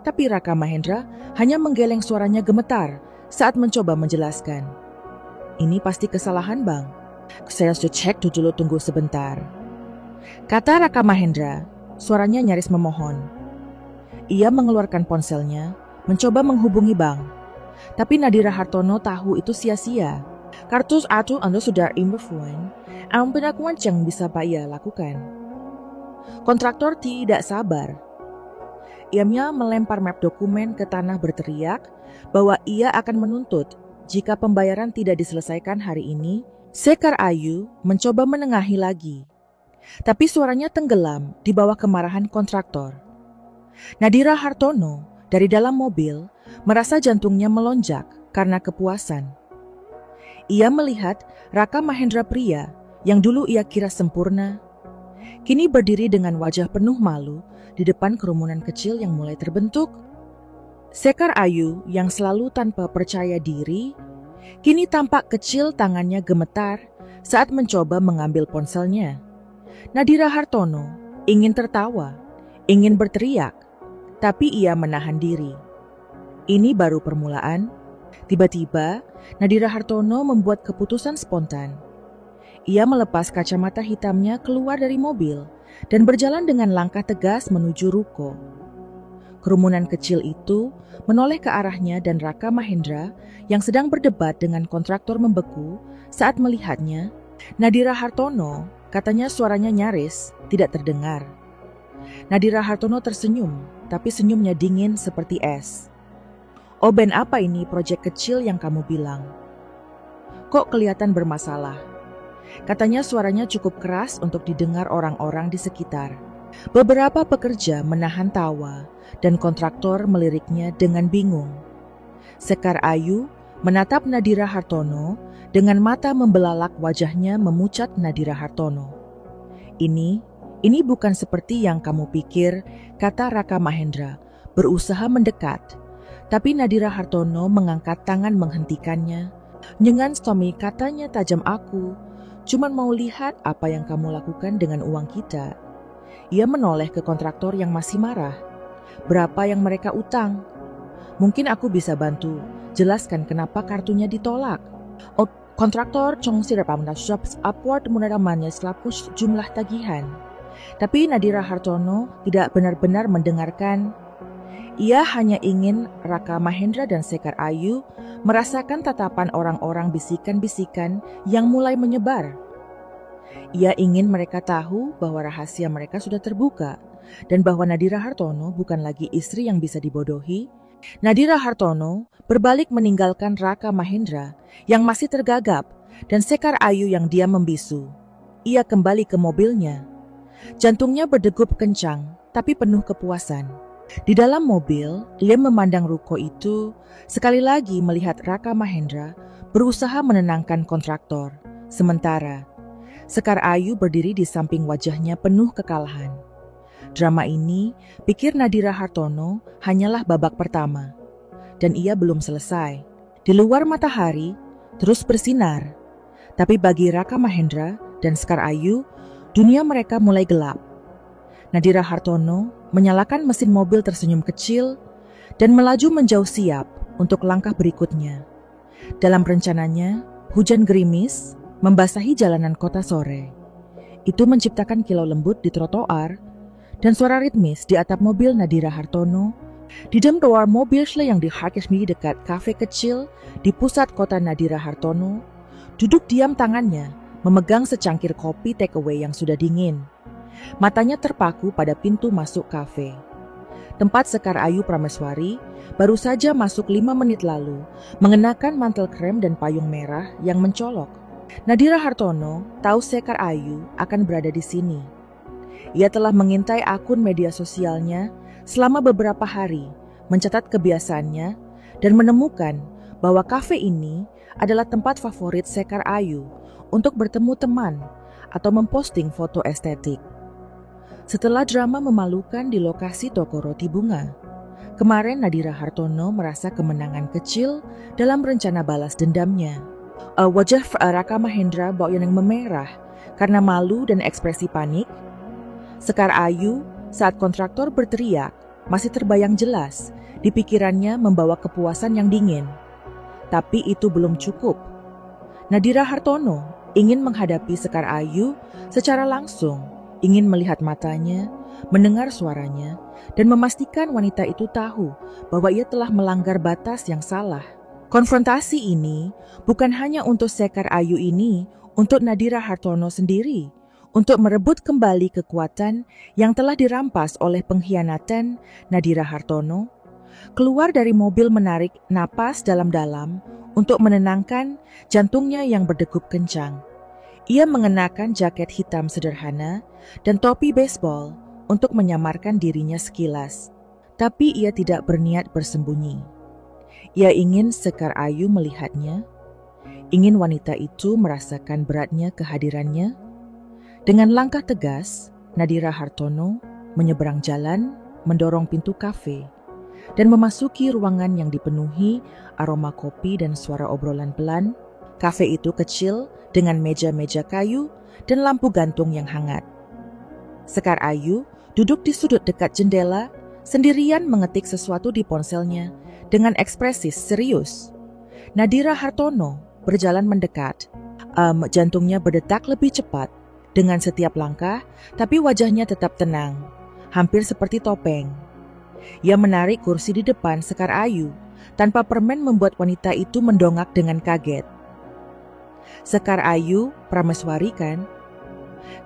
Speaker 1: tapi Raka Mahendra hanya menggeleng, suaranya gemetar saat mencoba menjelaskan. Ini pasti kesalahan bang. Saya sudah cek dulu, tunggu sebentar, kata Raka Mahendra, suaranya nyaris memohon. Ia mengeluarkan ponselnya, mencoba menghubungi bank. Tapi Nadira Hartono tahu itu sia-sia. Kartu itu Anda sudah imperfuen, pengakuan yang bisa Pak ia lakukan. Kontraktor tidak sabar. Ia melempar map dokumen ke tanah, berteriak bahwa ia akan menuntut jika pembayaran tidak diselesaikan hari ini. Sekar Ayu mencoba menengahi lagi, tapi suaranya tenggelam di bawah kemarahan kontraktor. Nadira Hartono dari dalam mobil merasa jantungnya melonjak karena kepuasan. Ia melihat Raka Mahendra, pria yang dulu ia kira sempurna, kini berdiri dengan wajah penuh malu di depan kerumunan kecil yang mulai terbentuk. Sekar Ayu yang selalu tanpa percaya diri, kini tampak kecil, tangannya gemetar saat mencoba mengambil ponselnya. Nadira Hartono ingin tertawa, ingin berteriak, tapi ia menahan diri. Ini baru permulaan. Tiba-tiba, Nadira Hartono membuat keputusan spontan. Ia melepas kacamata hitamnya, keluar dari mobil, dan berjalan dengan langkah tegas menuju ruko. Kerumunan kecil itu menoleh ke arahnya, dan Raka Mahendra yang sedang berdebat dengan kontraktor membeku saat melihatnya. Nadira Hartono, katanya, suaranya nyaris tidak terdengar. Nadira Hartono tersenyum, tapi senyumnya dingin seperti es. Oh Ben, apa ini proyek kecil yang kamu bilang? Kok kelihatan bermasalah? Katanya, suaranya cukup keras untuk didengar orang-orang di sekitar. Beberapa pekerja menahan tawa, dan kontraktor meliriknya dengan bingung. Sekar Ayu menatap Nadira Hartono dengan mata membelalak, wajahnya memucat Nadira Hartono. Ini bukan seperti yang kamu pikir, kata Raka Mahendra, berusaha mendekat. Tapi Nadira Hartono mengangkat tangan menghentikannya. Jangan Tommy, katanya tajam, aku cuman mau lihat apa yang kamu lakukan dengan uang kita. Ia menoleh ke kontraktor yang masih marah. Berapa yang mereka utang? Mungkin aku bisa bantu jelaskan kenapa kartunya ditolak. Oh, kontraktor 정시를 방문하셔서 upward meneramannya selapus jumlah tagihan. Tapi Nadira Hartono tidak benar-benar mendengarkan. Ia hanya ingin Raka Mahendra dan Sekar Ayu merasakan tatapan orang-orang, bisikan-bisikan yang mulai menyebar. Ia ingin mereka tahu bahwa rahasia mereka sudah terbuka dan bahwa Nadira Hartono bukan lagi istri yang bisa dibodohi. Nadira Hartono berbalik meninggalkan Raka Mahendra yang masih tergagap dan Sekar Ayu yang diam membisu. Ia kembali ke mobilnya. Jantungnya berdegup kencang tapi penuh kepuasan. Di dalam mobil, ia memandang ruko itu, sekali lagi melihat Raka Mahendra berusaha menenangkan kontraktor. Sementara, Sekar Ayu berdiri di samping wajahnya penuh kekalahan. Drama ini, pikir Nadira Hartono, hanyalah babak pertama. Dan ia belum selesai. Di luar matahari, terus bersinar. Tapi bagi Raka Mahendra dan Sekar Ayu, dunia mereka mulai gelap. Nadira Hartono menyalakan mesin mobil tersenyum kecil dan melaju menjauh siap untuk langkah berikutnya. Dalam rencananya, hujan gerimis membasahi jalanan kota sore. Itu menciptakan kilau lembut di trotoar dan suara ritmis di atap mobil Nadira Hartono. Di dalam doar mobil yang diparkir dekat kafe kecil di pusat kota Nadira Hartono, duduk diam tangannya memegang secangkir kopi takeaway yang sudah dingin. Matanya terpaku pada pintu masuk kafe. Tempat Sekar Ayu Prameswari baru saja masuk 5 menit lalu, mengenakan mantel krem dan payung merah yang mencolok. Nadira Hartono tahu Sekar Ayu akan berada di sini. Ia telah mengintai akun media sosialnya selama beberapa hari, mencatat kebiasaannya, dan menemukan bahwa kafe ini adalah tempat favorit Sekar Ayu untuk bertemu teman atau memposting foto estetik. Setelah drama memalukan di lokasi toko roti bunga, kemarin Nadira Hartono merasa kemenangan kecil dalam rencana balas dendamnya. Wajah Raka Mahendra yang memerah karena malu dan ekspresi panik. Sekar Ayu saat kontraktor berteriak masih terbayang jelas, di pikirannya membawa kepuasan yang dingin. Tapi itu belum cukup. Nadira Hartono ingin menghadapi Sekar Ayu secara langsung, ingin melihat matanya, mendengar suaranya, dan memastikan wanita itu tahu bahwa ia telah melanggar batas yang salah. Konfrontasi ini bukan hanya untuk Sekar Ayu ini, untuk Nadira Hartono sendiri, untuk merebut kembali kekuatan yang telah dirampas oleh pengkhianatan Nadira Hartono. Keluar dari mobil menarik napas dalam-dalam untuk menenangkan jantungnya yang berdegup kencang. Ia mengenakan jaket hitam sederhana dan topi baseball untuk menyamarkan dirinya sekilas. Tapi ia tidak berniat bersembunyi. Ia ingin Sekar Ayu melihatnya, ingin wanita itu merasakan beratnya kehadirannya. Dengan langkah tegas, Nadira Hartono menyeberang jalan, mendorong pintu kafe, dan memasuki ruangan yang dipenuhi aroma kopi dan suara obrolan pelan. Kafe itu kecil dengan meja-meja kayu dan lampu gantung yang hangat. Sekar Ayu duduk di sudut dekat jendela, sendirian mengetik sesuatu di ponselnya dengan ekspresi serius. Nadira Hartono berjalan mendekat. Jantungnya berdetak lebih cepat dengan setiap langkah, tapi wajahnya tetap tenang, hampir seperti topeng. Ia menarik kursi di depan Sekar Ayu, tanpa permen membuat wanita itu mendongak dengan kaget. Sekar Ayu Prameswari kan?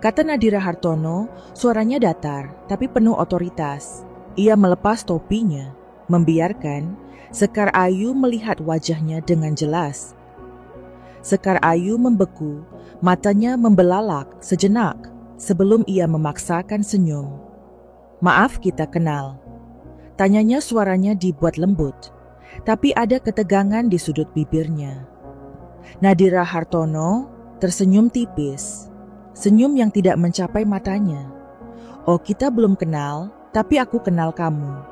Speaker 1: Kata Nadira Hartono, suaranya datar tapi penuh otoritas. Ia melepas topinya, membiarkan Sekar Ayu melihat wajahnya dengan jelas. Sekar Ayu membeku, matanya membelalak sejenak sebelum ia memaksakan senyum. "Maaf, kita kenal." Tanyanya suaranya dibuat lembut, tapi ada ketegangan di sudut bibirnya. Nadira Hartono tersenyum tipis, senyum yang tidak mencapai matanya. "Oh, kita belum kenal, tapi aku kenal kamu.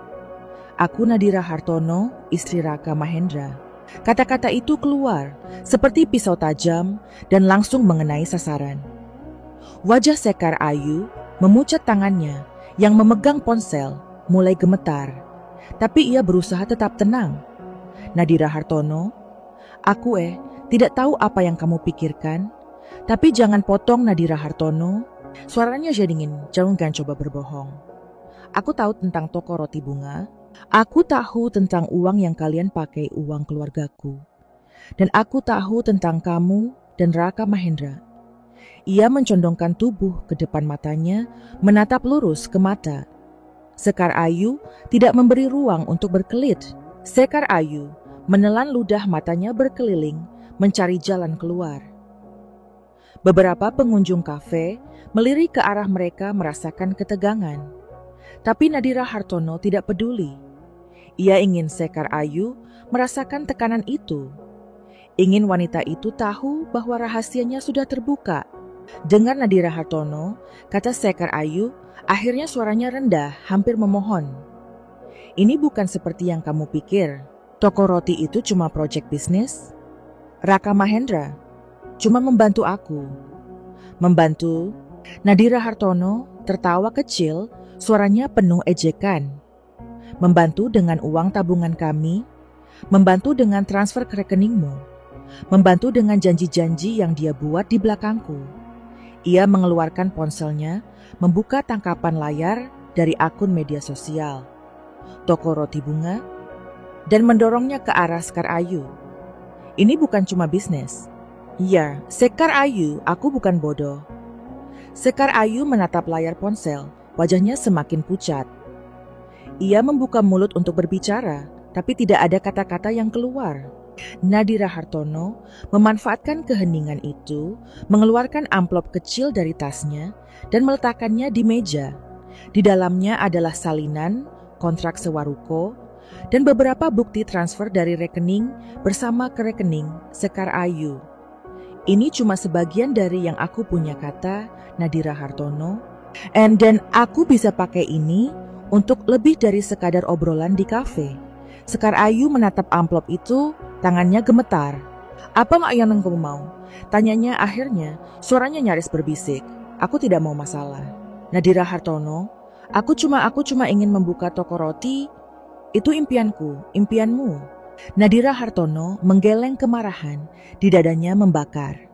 Speaker 1: Aku Nadira Hartono, istri Raka Mahendra." Kata-kata itu keluar seperti pisau tajam dan langsung mengenai sasaran. Wajah Sekar Ayu memucat tangannya yang memegang ponsel mulai gemetar, tapi ia berusaha tetap tenang. "Nadira Hartono, aku tidak tahu apa yang kamu pikirkan, tapi jangan potong Nadira Hartono." Suaranya dingin, jangan coba berbohong. "Aku tahu tentang toko roti bunga. Aku tahu tentang uang yang kalian pakai uang keluargaku. Dan aku tahu tentang kamu dan Raka Mahendra. Ia mencondongkan tubuh ke depan matanya, menatap lurus ke mata. Sekar Ayu tidak memberi ruang untuk berkelit. Sekar Ayu menelan ludah matanya berkeliling, mencari jalan keluar. Beberapa pengunjung kafe melirik ke arah mereka merasakan ketegangan. Tapi Nadira Hartono tidak peduli. Ia ingin Sekar Ayu merasakan tekanan itu. Ingin wanita itu tahu bahwa rahasianya sudah terbuka. Dengar Nadira Hartono, kata Sekar Ayu, akhirnya suaranya rendah, hampir memohon. Ini bukan seperti yang kamu pikir. Toko roti itu cuma proyek bisnis. Raka Mahendra cuma membantu aku. Membantu? Nadira Hartono tertawa kecil, suaranya penuh ejekan. Membantu dengan uang tabungan kami, membantu dengan transfer ke rekeningmu, membantu dengan janji-janji yang dia buat di belakangku. Ia mengeluarkan ponselnya, membuka tangkapan layar dari akun media sosial, toko roti bunga, dan mendorongnya ke arah Sekar Ayu. Ini bukan cuma bisnis. Ya, Sekar Ayu, aku bukan bodoh. Sekar Ayu menatap layar ponsel, wajahnya semakin pucat. Ia membuka mulut untuk berbicara, tapi tidak ada kata-kata yang keluar. Nadira Hartono memanfaatkan keheningan itu, mengeluarkan amplop kecil dari tasnya dan meletakkannya di meja. Di dalamnya adalah salinan, kontrak sewa ruko, dan beberapa bukti transfer dari rekening bersama ke rekening Sekar Ayu. Ini cuma sebagian dari yang aku punya, kata Nadira Hartono. Dan aku bisa pakai ini untuk lebih dari sekadar obrolan di kafe. Sekar Ayu menatap amplop itu, tangannya gemetar. Apa yang kamu mau? Tanyanya akhirnya, suaranya nyaris berbisik. Aku tidak mau masalah. Nadira Hartono, aku cuma ingin membuka toko roti. Itu impianku, impianmu. Nadira Hartono menggeleng kemarahan, di dadanya membakar.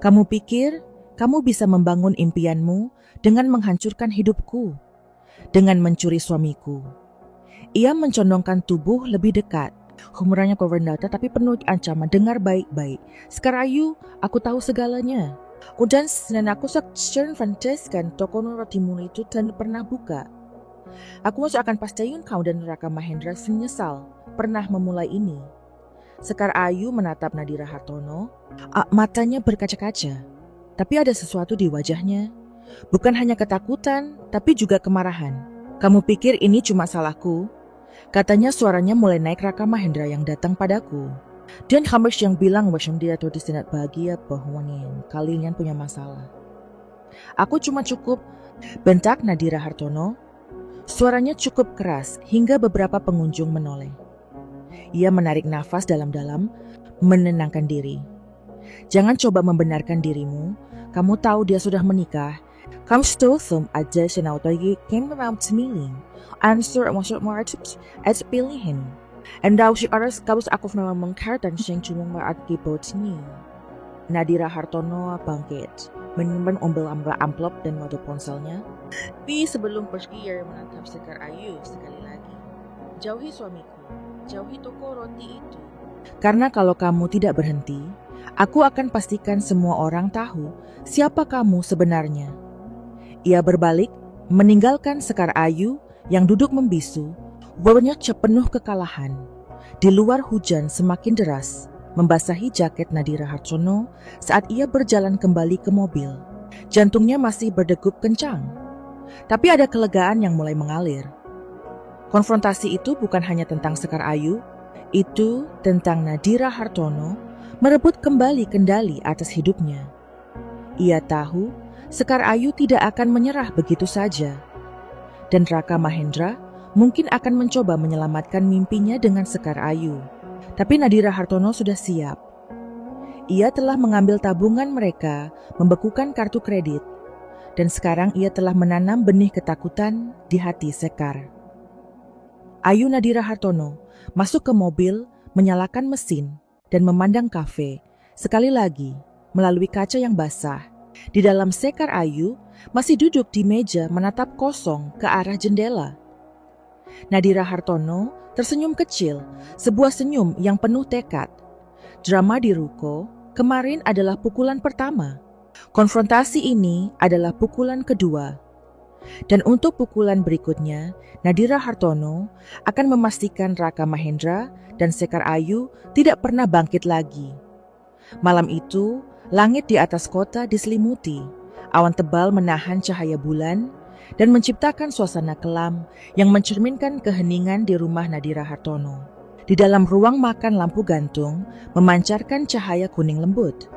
Speaker 1: Kamu pikir kamu bisa membangun impianmu dengan menghancurkan hidupku, dengan mencuri suamiku. Ia mencondongkan tubuh lebih dekat. Humornya Governata tapi penuh ancaman. Dengar baik-baik. Sekar Ayu, aku tahu segalanya. Dan aku secara fantaskan toko rotimu itu dan pernah buka. Aku masih akan pastikan kau dan Raka Mahendra menyesal pernah memulai ini. Sekar Ayu menatap Nadira Hartono. Matanya berkaca-kaca. Tapi ada sesuatu di wajahnya. Bukan hanya ketakutan, tapi juga kemarahan. Kamu pikir ini cuma salahku? Katanya suaranya mulai naik Raka Mahendra yang datang padaku. Dan Hamish yang bilang bahwa dia tuh tidak bahagia bahwa kalian punya masalah. Aku cuma cukup, bentak Nadira Hartono. Suaranya cukup keras hingga beberapa pengunjung menoleh. Ia menarik nafas dalam-dalam, menenangkan diri. Jangan coba membenarkan dirimu. Kamu tahu dia sudah menikah. Kamu stosum aja senautai came around to me. Answer maksud martips as pilihan. And thou si oras kabus aku nama mengkar dan sing cuma mengakibatnya. Nadira Hartono bangkit, menyimpan amplop dan mode ponselnya. Tapi sebelum pergi ia menatap Sekar Ayu sekali lagi. Jauhi suamiku, jauhi toko roti itu. Karena kalau kamu tidak berhenti, aku akan pastikan semua orang tahu siapa kamu sebenarnya. Ia berbalik, meninggalkan Sekar Ayu yang duduk membisu, wajahnya penuh kekalahan. Di luar hujan semakin deras, membasahi jaket Nadira Hartono saat ia berjalan kembali ke mobil. Jantungnya masih berdegup kencang, tapi ada kelegaan yang mulai mengalir. Konfrontasi itu bukan hanya tentang Sekar Ayu, itu tentang Nadira Hartono merebut kembali kendali atas hidupnya. Ia tahu Sekar Ayu tidak akan menyerah begitu saja. Dan Raka Mahendra mungkin akan mencoba menyelamatkan mimpinya dengan Sekar Ayu. Tapi Nadira Hartono sudah siap. Ia telah mengambil tabungan mereka, membekukan kartu kredit. Dan sekarang ia telah menanam benih ketakutan di hati Sekar. Ayu Nadira Hartono masuk ke mobil, menyalakan mesin, dan memandang kafe. Sekali lagi, melalui kaca yang basah. Di dalam Sekar Ayu masih duduk di meja menatap kosong ke arah jendela. Nadira Hartono tersenyum kecil, sebuah senyum yang penuh tekad. Drama di ruko kemarin adalah pukulan pertama. Konfrontasi ini adalah pukulan kedua. Dan untuk pukulan berikutnya, Nadira Hartono akan memastikan Raka Mahendra dan Sekar Ayu tidak pernah bangkit lagi. Malam itu, langit di atas kota diselimuti, awan tebal menahan cahaya bulan, dan menciptakan suasana kelam yang mencerminkan keheningan di rumah Nadira Hartono. Di dalam ruang makan lampu gantung memancarkan cahaya kuning lembut.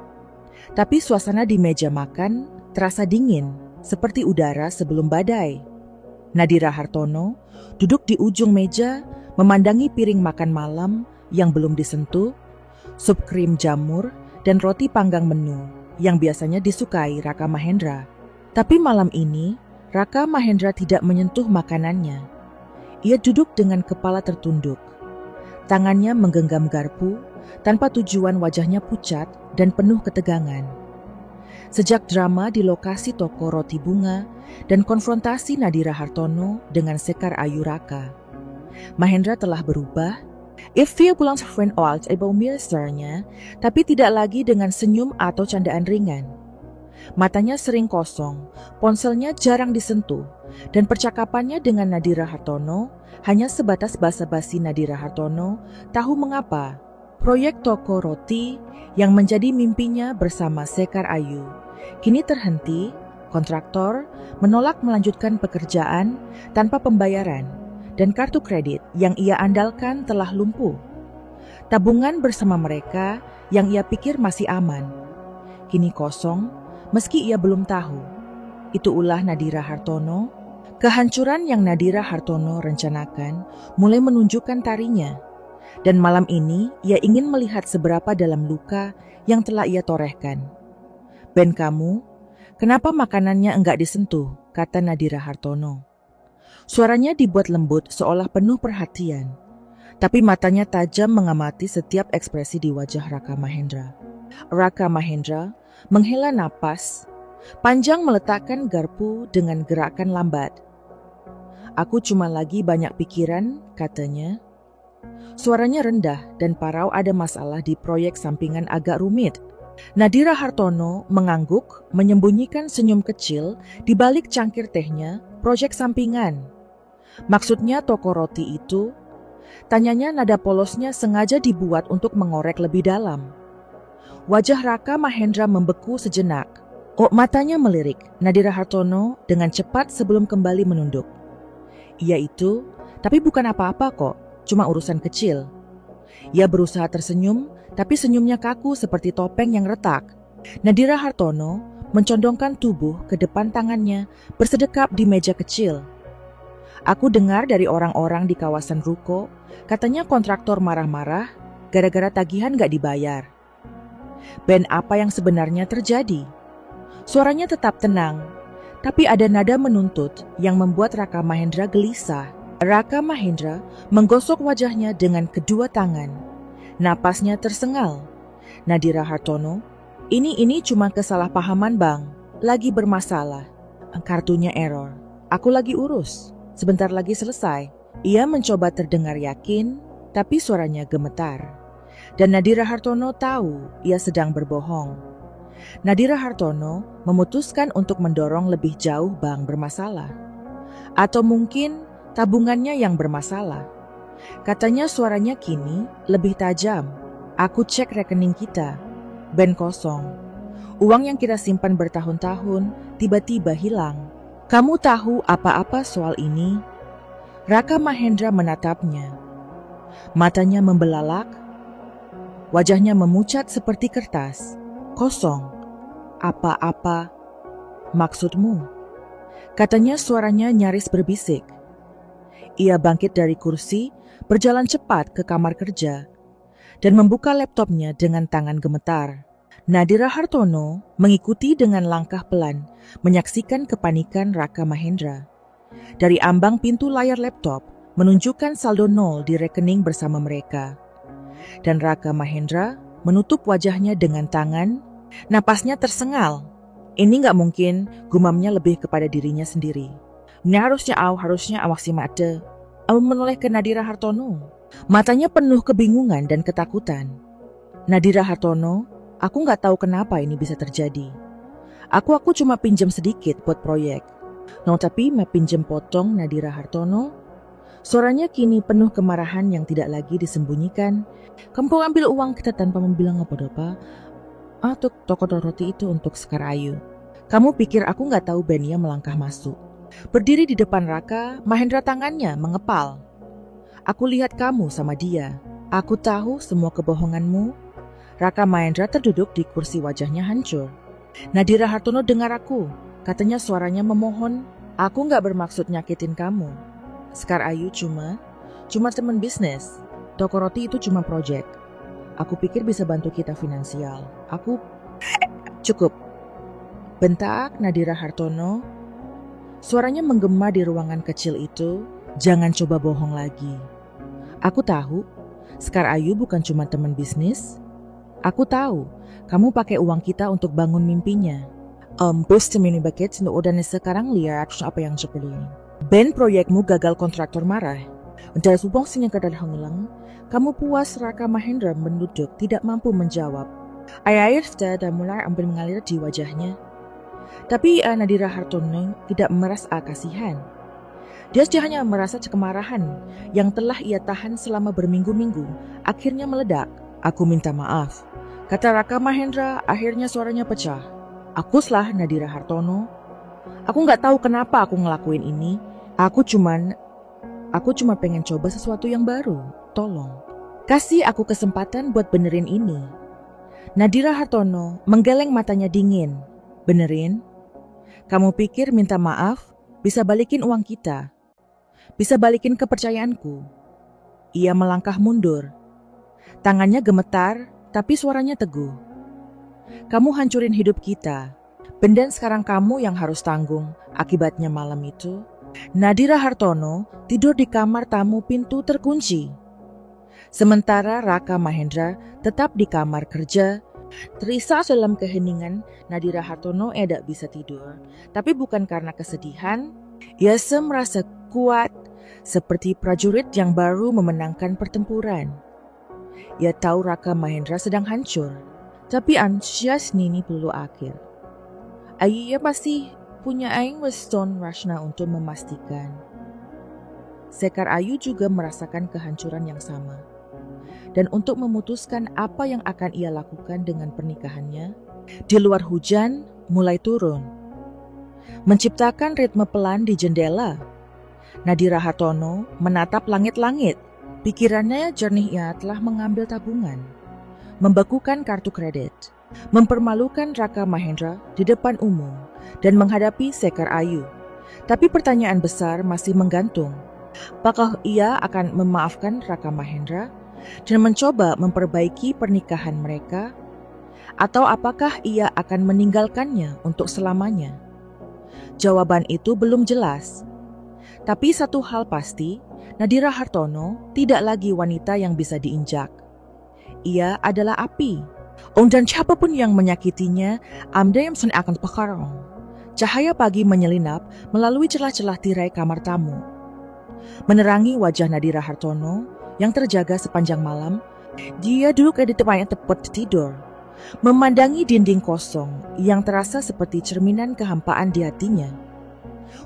Speaker 1: Tapi suasana di meja makan terasa dingin, seperti udara sebelum badai. Nadira Hartono duduk di ujung meja memandangi piring makan malam yang belum disentuh, sup krim jamur, dan roti panggang menu yang biasanya disukai Raka Mahendra. Tapi malam ini, Raka Mahendra tidak menyentuh makanannya. Ia duduk dengan kepala tertunduk. Tangannya menggenggam garpu, tanpa tujuan wajahnya pucat dan penuh ketegangan. Sejak drama di lokasi toko roti bunga dan konfrontasi Nadira Hartono dengan Sekar Ayu Raka, Mahendra telah berubah. Ia pulang friend out about misternya, tapi tidak lagi dengan senyum atau candaan ringan. Matanya sering kosong, ponselnya jarang disentuh, dan percakapannya dengan Nadira Hartono hanya sebatas basa-basi. Nadira Hartono tahu mengapa proyek toko roti yang menjadi mimpinya bersama Sekar Ayu kini terhenti. Kontraktor menolak melanjutkan pekerjaan tanpa pembayaran, dan kartu kredit yang ia andalkan telah lumpuh. Tabungan bersama mereka yang ia pikir masih aman kini kosong, meski ia belum tahu. Itu ulah Nadira Hartono. Kehancuran yang Nadira Hartono rencanakan mulai menunjukkan tarinya. Dan malam ini ia ingin melihat seberapa dalam luka yang telah ia torehkan. "Ben kamu, kenapa makanannya enggak disentuh?" kata Nadira Hartono. Suaranya dibuat lembut seolah penuh perhatian. Tapi matanya tajam mengamati setiap ekspresi di wajah Raka Mahendra. Raka Mahendra menghela napas, panjang meletakkan garpu dengan gerakan lambat. "Aku cuma lagi banyak pikiran," katanya. Suaranya rendah dan parau, ada masalah di proyek sampingan agak rumit. Nadira Hartono mengangguk, menyembunyikan senyum kecil di balik cangkir tehnya. "Proyek sampingan? Maksudnya toko roti itu?" Tanyanya nada polosnya sengaja dibuat untuk mengorek lebih dalam. Wajah Raka Mahendra membeku sejenak. Matanya melirik Nadira Hartono dengan cepat sebelum kembali menunduk. "Iya itu, tapi bukan apa-apa kok, cuma urusan kecil." Ia berusaha tersenyum, tapi senyumnya kaku seperti topeng yang retak. Nadira Hartono mencondongkan tubuh ke depan, tangannya bersedekap di meja kecil. "Aku dengar dari orang-orang di kawasan ruko, katanya kontraktor marah-marah gara-gara tagihan gak dibayar. Ben, apa yang sebenarnya terjadi?" Suaranya tetap tenang, tapi ada nada menuntut yang membuat Raka Mahendra gelisah. Raka Mahendra menggosok wajahnya dengan kedua tangan. Napasnya tersengal. "Nadira Hartono, ini cuma kesalahpahaman bang, lagi bermasalah. Kartunya error. Aku lagi urus, sebentar lagi selesai." Ia mencoba terdengar yakin, tapi suaranya gemetar. Dan Nadira Hartono tahu ia sedang berbohong. Nadira Hartono memutuskan untuk mendorong lebih jauh bang bermasalah. Atau mungkin tabungannya yang bermasalah. Katanya suaranya kini lebih tajam. "Aku cek rekening kita, Ben kosong. Uang yang kita simpan bertahun-tahun tiba-tiba hilang. Kamu tahu apa-apa soal ini?" Raka Mahendra menatapnya. Matanya membelalak. Wajahnya memucat seperti kertas. "Kosong? Apa-apa maksudmu?" Katanya suaranya nyaris berbisik. Ia bangkit dari kursi, berjalan cepat ke kamar kerja, dan membuka laptopnya dengan tangan gemetar. Nadira Hartono mengikuti dengan langkah pelan, menyaksikan kepanikan Raka Mahendra. Dari ambang pintu layar laptop menunjukkan saldo 0 di rekening bersama mereka. Dan Raka Mahendra menutup wajahnya dengan tangan, napasnya tersengal. Ini gak mungkin, gumamnya lebih kepada dirinya sendiri. Harusnya awak si mata. Menoleh ke Nadira Hartono. Matanya penuh kebingungan dan ketakutan. "Nadira Hartono, aku gak tahu kenapa ini bisa terjadi. Aku cuma pinjam sedikit buat proyek. No, tapi mau pinjam potong Nadira Hartono. Suaranya kini penuh kemarahan yang tidak lagi disembunyikan. Kamu ambil uang kita tanpa membilang apa-apa. Tuh toko roti itu untuk Sekar Ayu. Kamu pikir aku gak tahu Benia melangkah masuk. Berdiri di depan Raka, Mahendra tangannya mengepal. Aku lihat kamu sama dia. Aku tahu semua kebohonganmu. Raka Mahendra terduduk di kursi, wajahnya hancur. Nadira Hartono dengar aku. Katanya suaranya memohon. Aku gak bermaksud nyakitin kamu. Sekar Ayu cuma teman bisnis. Toko roti itu cuma proyek. Aku pikir bisa bantu kita finansial. Cukup. Bentak Nadira Hartono. Suaranya menggema di ruangan kecil itu. Jangan coba bohong lagi. Aku tahu Sekar Ayu bukan cuma teman bisnis. Aku tahu kamu pakai uang kita untuk bangun mimpinya. Bos temini bucket udah sekarang lihat apa yang seperti ini. Ben proyekmu gagal, kontraktor marah. Dari subong sini ke dalam hangulang, kamu puas. Raka Mahendra menunduk, tidak mampu menjawab. Air sudah mulai ambil mengalir di wajahnya. Tapi Nadira Hartono tidak merasa kasihan. Dia hanya merasa kemarahan yang telah ia tahan selama berminggu-minggu akhirnya meledak. Aku minta maaf, kata Raka Mahendra. Akhirnya suaranya pecah. Akulah Nadira Hartono. Aku gak tahu kenapa aku ngelakuin ini. Aku cuma pengen coba sesuatu yang baru. Tolong, kasih aku kesempatan buat benerin ini. Nadira Hartono menggeleng matanya dingin. Benerin? Kamu pikir minta maaf bisa balikin uang kita? Bisa balikin kepercayaanku? Ia melangkah mundur. Tangannya gemetar, tapi suaranya teguh. Kamu hancurin hidup kita. Dan sekarang kamu yang harus tanggung akibatnya. Malam itu, Nadira Hartono tidur di kamar tamu, pintu terkunci. Sementara Raka Mahendra tetap di kamar kerja. Terisak dalam keheningan, Nadira Hartono tidak bisa tidur. Tapi bukan karena kesedihan. Ia merasa kuat, seperti prajurit yang baru memenangkan pertempuran. Ia tahu Raka Mahendra sedang hancur, tapi ansias ini perlu akhir. Ia pasti punya Weston Rashna untuk memastikan. Sekar Ayu juga merasakan kehancuran yang sama. Dan untuk memutuskan apa yang akan ia lakukan dengan pernikahannya, di luar hujan mulai turun. Menciptakan ritme pelan di jendela, Nadira Hartono menatap langit-langit. Pikirannya jernih. Ia telah mengambil tabungan, membekukan kartu kredit, mempermalukan Raka Mahendra di depan umum, dan menghadapi Sekar Ayu. Tapi pertanyaan besar masih menggantung. Apakah ia akan memaafkan Raka Mahendra dan mencoba memperbaiki pernikahan mereka? Atau apakah ia akan meninggalkannya untuk selamanya? Jawaban itu belum jelas. Tapi satu hal pasti, Nadira Hartono tidak lagi wanita yang bisa diinjak. Ia adalah api. Dan siapapun yang menyakitinya, yang akan pekarong. Cahaya pagi menyelinap melalui celah-celah tirai kamar tamu, menerangi wajah Nadira Hartono yang terjaga sepanjang malam. Dia duduk di tempatnya tepat tidur, memandangi dinding kosong yang terasa seperti cerminan kehampaan di hatinya.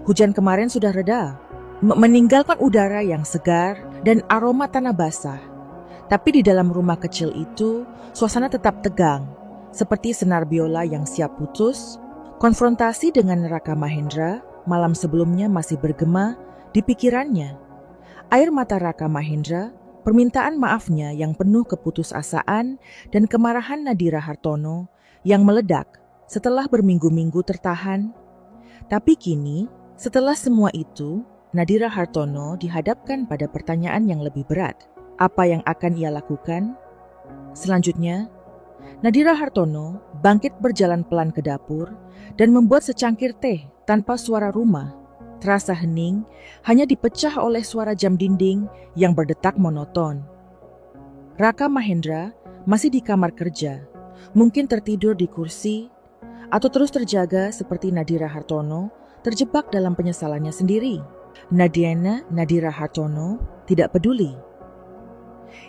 Speaker 1: Hujan kemarin sudah reda, meninggalkan udara yang segar dan aroma tanah basah. Tapi di dalam rumah kecil itu, suasana tetap tegang, seperti senar biola yang siap putus. Konfrontasi dengan Raka Mahendra malam sebelumnya masih bergema di pikirannya. Air mata Raka Mahendra, permintaan maafnya yang penuh keputusasaan, dan kemarahan Nadira Hartono yang meledak setelah berminggu-minggu tertahan. Tapi kini, setelah semua itu, Nadira Hartono dihadapkan pada pertanyaan yang lebih berat. Apa yang akan ia lakukan? Selanjutnya, Nadira Hartono bangkit berjalan pelan ke dapur dan membuat secangkir teh tanpa suara rumah. Terasa hening, hanya dipecah oleh suara jam dinding yang berdetak monoton. Raka Mahendra masih di kamar kerja, mungkin tertidur di kursi, atau terus terjaga seperti Nadira Hartono terjebak dalam penyesalannya sendiri. Nadira Hartono tidak peduli.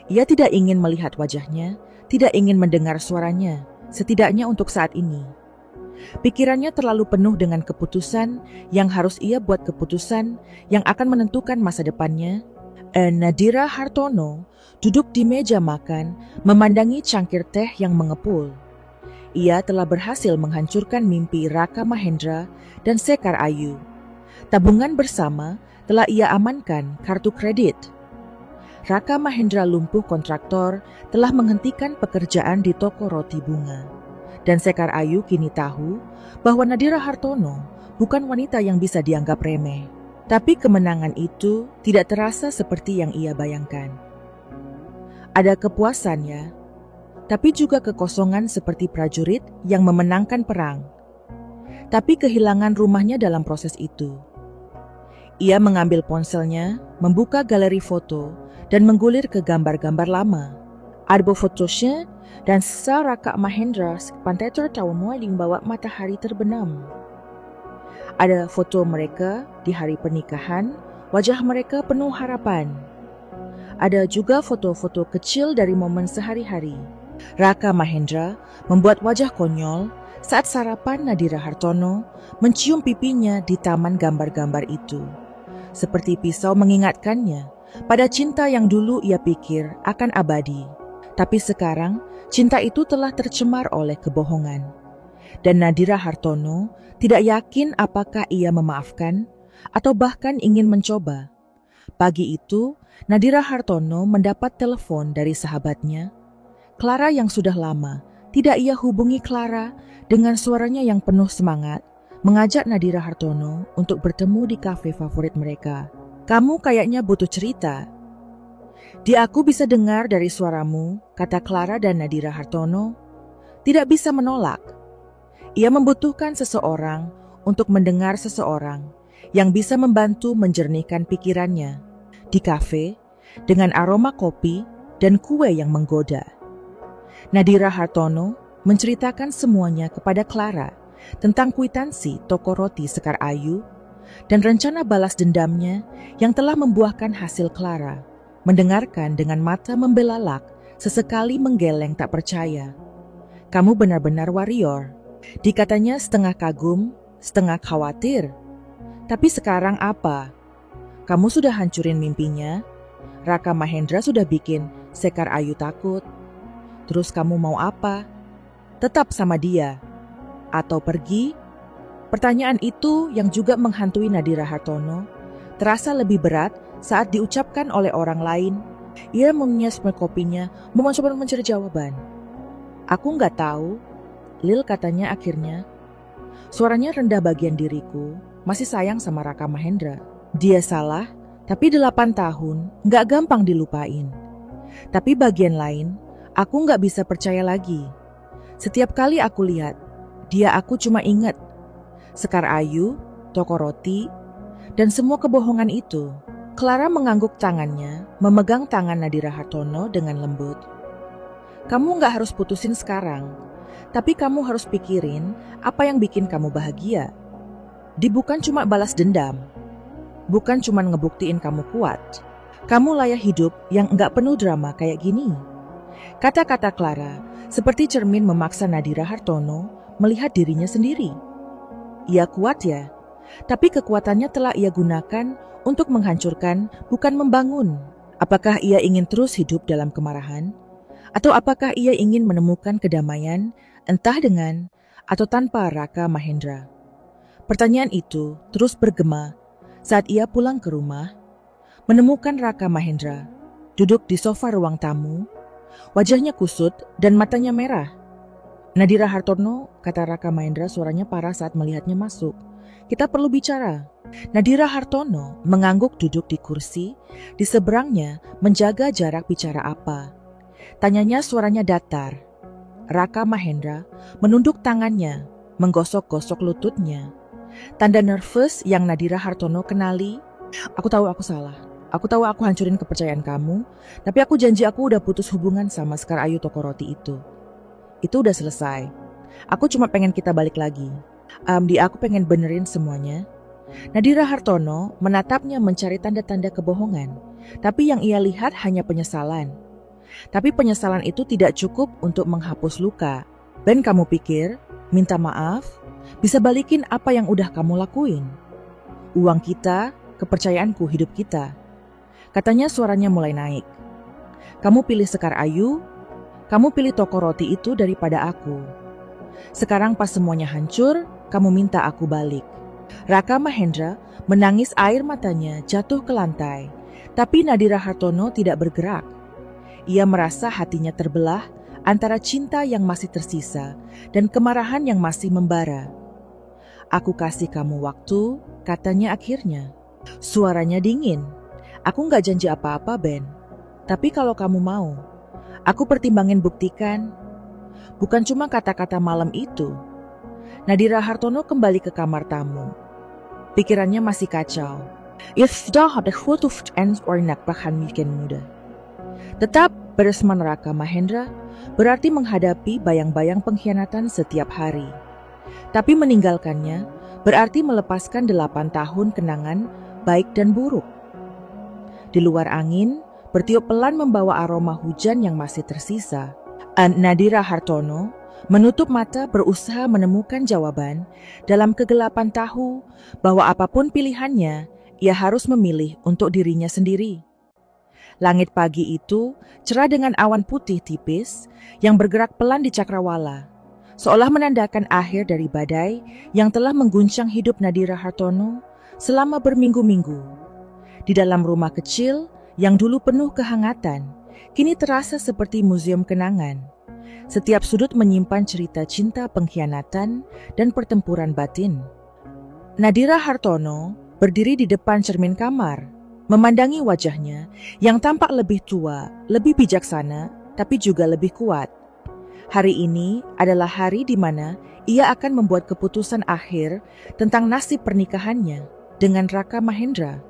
Speaker 1: Ia tidak ingin melihat wajahnya, tidak ingin mendengar suaranya, setidaknya untuk saat ini. Pikirannya terlalu penuh dengan keputusan yang harus ia buat, keputusan yang akan menentukan masa depannya. Nadira Hartono duduk di meja makan, memandangi cangkir teh yang mengepul. Ia telah berhasil menghancurkan mimpi Raka Mahendra dan Sekar Ayu. Tabungan bersama telah ia amankan kartu kredit. Raka Mahendra lumpuh kontraktor telah menghentikan pekerjaan di toko roti bunga. Dan Sekar Ayu kini tahu bahwa Nadira Hartono bukan wanita yang bisa dianggap remeh. Tapi kemenangan itu tidak terasa seperti yang ia bayangkan. Ada kepuasannya, tapi juga kekosongan seperti prajurit yang memenangkan perang. Tapi kehilangan rumahnya dalam proses itu. Ia mengambil ponselnya, membuka galeri foto, dan menggulir ke gambar-gambar lama. Album fotonya dan Raka Mahendra pantai tertawa di bawah matahari terbenam. Ada foto mereka di hari pernikahan, wajah mereka penuh harapan. Ada juga foto-foto kecil dari momen sehari-hari. Raka Mahendra membuat wajah konyol saat sarapan Nadira Hartono mencium pipinya di taman gambar-gambar itu. Seperti pisau mengingatkannya pada cinta yang dulu ia pikir akan abadi. Tapi sekarang cinta itu telah tercemar oleh kebohongan. Dan Nadira Hartono tidak yakin apakah ia memaafkan atau bahkan ingin mencoba. Pagi itu, Nadira Hartono mendapat telepon dari sahabatnya, Clara, yang sudah lama tidak ia hubungi. Clara dengan suaranya yang penuh semangat mengajak Nadira Hartono untuk bertemu di kafe favorit mereka. "Kamu kayaknya butuh cerita. Aku bisa dengar dari suaramu," kata Clara, dan Nadira Hartono tidak bisa menolak. Ia membutuhkan seseorang untuk mendengar seseorang yang bisa membantu menjernihkan pikirannya. Di kafe, dengan aroma kopi dan kue yang menggoda, Nadira Hartono menceritakan semuanya kepada Clara tentang kwitansi toko roti Sekar Ayu dan rencana balas dendamnya yang telah membuahkan hasil. Clara mendengarkan dengan mata membelalak, sesekali menggeleng tak percaya. "Kamu benar-benar warrior," dikatanya setengah kagum, setengah khawatir. "Tapi sekarang apa? Kamu sudah hancurin mimpinya. Raka Mahendra sudah bikin Sekar Ayu takut. Terus kamu mau apa? Tetap sama dia? Atau pergi?" Pertanyaan itu yang juga menghantui Nadira Hartono terasa lebih berat saat diucapkan oleh orang lain. Ia mengias kopinya, mencoba mencari jawaban. "Aku nggak tahu," Lil katanya akhirnya. Suaranya rendah. "Bagian diriku masih sayang sama Raka Mahendra. Dia salah, tapi 8 tahun nggak gampang dilupain. Tapi bagian lain, aku nggak bisa percaya lagi. Setiap kali aku lihat dia, aku cuma ingat Sekar Ayu, toko roti, dan semua kebohongan itu." Clara mengangguk tangannya, memegang tangan Nadira Hartono dengan lembut. "Kamu nggak harus putusin sekarang. Tapi kamu harus pikirin apa yang bikin kamu bahagia. Bukan cuma balas dendam. Bukan cuma ngebuktiin kamu kuat. Kamu layak hidup yang nggak penuh drama kayak gini." Kata-kata Clara seperti cermin memaksa Nadira Hartono melihat dirinya sendiri. Ia kuat ya, tapi kekuatannya telah ia gunakan untuk menghancurkan, bukan membangun. Apakah ia ingin terus hidup dalam kemarahan? Atau apakah ia ingin menemukan kedamaian, entah dengan atau tanpa Raka Mahendra? Pertanyaan itu terus bergema saat ia pulang ke rumah, menemukan Raka Mahendra duduk di sofa ruang tamu, wajahnya kusut dan matanya merah. "Nadira Hartono," kata Raka Mahendra, suaranya parah saat melihatnya masuk. "Kita perlu bicara." Nadira Hartono mengangguk duduk di kursi, di seberangnya menjaga jarak. "Bicara apa?" tanyanya, suaranya datar. Raka Mahendra menunduk tangannya, menggosok-gosok lututnya. Tanda nervous yang Nadira Hartono kenali. "Aku tahu aku salah. Aku tahu aku hancurin kepercayaan kamu, tapi aku janji aku udah putus hubungan sama Sekar Ayu toko roti itu. Itu udah selesai. Aku cuma pengen kita balik lagi. Aku pengen benerin semuanya." Nadira Hartono menatapnya mencari tanda-tanda kebohongan, tapi yang ia lihat hanya penyesalan. Tapi penyesalan itu tidak cukup untuk menghapus luka. "Ben, kamu pikir minta maaf, bisa balikin apa yang udah kamu lakuin. Uang kita, kepercayaanku, hidup kita. Katanya suaranya mulai naik. Kamu pilih Sekar Ayu, kamu pilih toko roti itu daripada aku. Sekarang pas semuanya hancur, kamu minta aku balik. Raka Mahendra menangis, air matanya jatuh ke lantai. Tapi Nadira Hartono tidak bergerak. Ia merasa hatinya terbelah antara cinta yang masih tersisa dan kemarahan yang masih membara. Aku kasih kamu waktu, katanya akhirnya. Suaranya dingin. Aku gak janji apa-apa, Ben. Tapi kalau kamu mau, aku pertimbangin buktikan. Bukan cuma kata-kata malam itu. Nadira Hartono kembali ke kamar tamu. Pikirannya masih kacau. Ifdah had khutuf ens ornak bahkan mungkin muda. Tetap beresman Raka Mahendra berarti menghadapi bayang-bayang pengkhianatan setiap hari. Tapi meninggalkannya berarti melepaskan 8 tahun kenangan baik dan buruk. Di luar angin, bertiup pelan membawa aroma hujan yang masih tersisa. Nadira Hartono menutup mata berusaha menemukan jawaban dalam kegelapan tahu bahwa apapun pilihannya, ia harus memilih untuk dirinya sendiri. Langit pagi itu cerah dengan awan putih tipis yang bergerak pelan di cakrawala, seolah menandakan akhir dari badai yang telah mengguncang hidup Nadira Hartono selama berminggu-minggu. Di dalam rumah kecil yang dulu penuh kehangatan, kini terasa seperti museum kenangan. Setiap sudut menyimpan cerita cinta, pengkhianatan, dan pertempuran batin. Nadira Hartono berdiri di depan cermin kamar, memandangi wajahnya yang tampak lebih tua, lebih bijaksana, tapi juga lebih kuat. Hari ini adalah hari di mana ia akan membuat keputusan akhir tentang nasib pernikahannya dengan Raka Mahendra.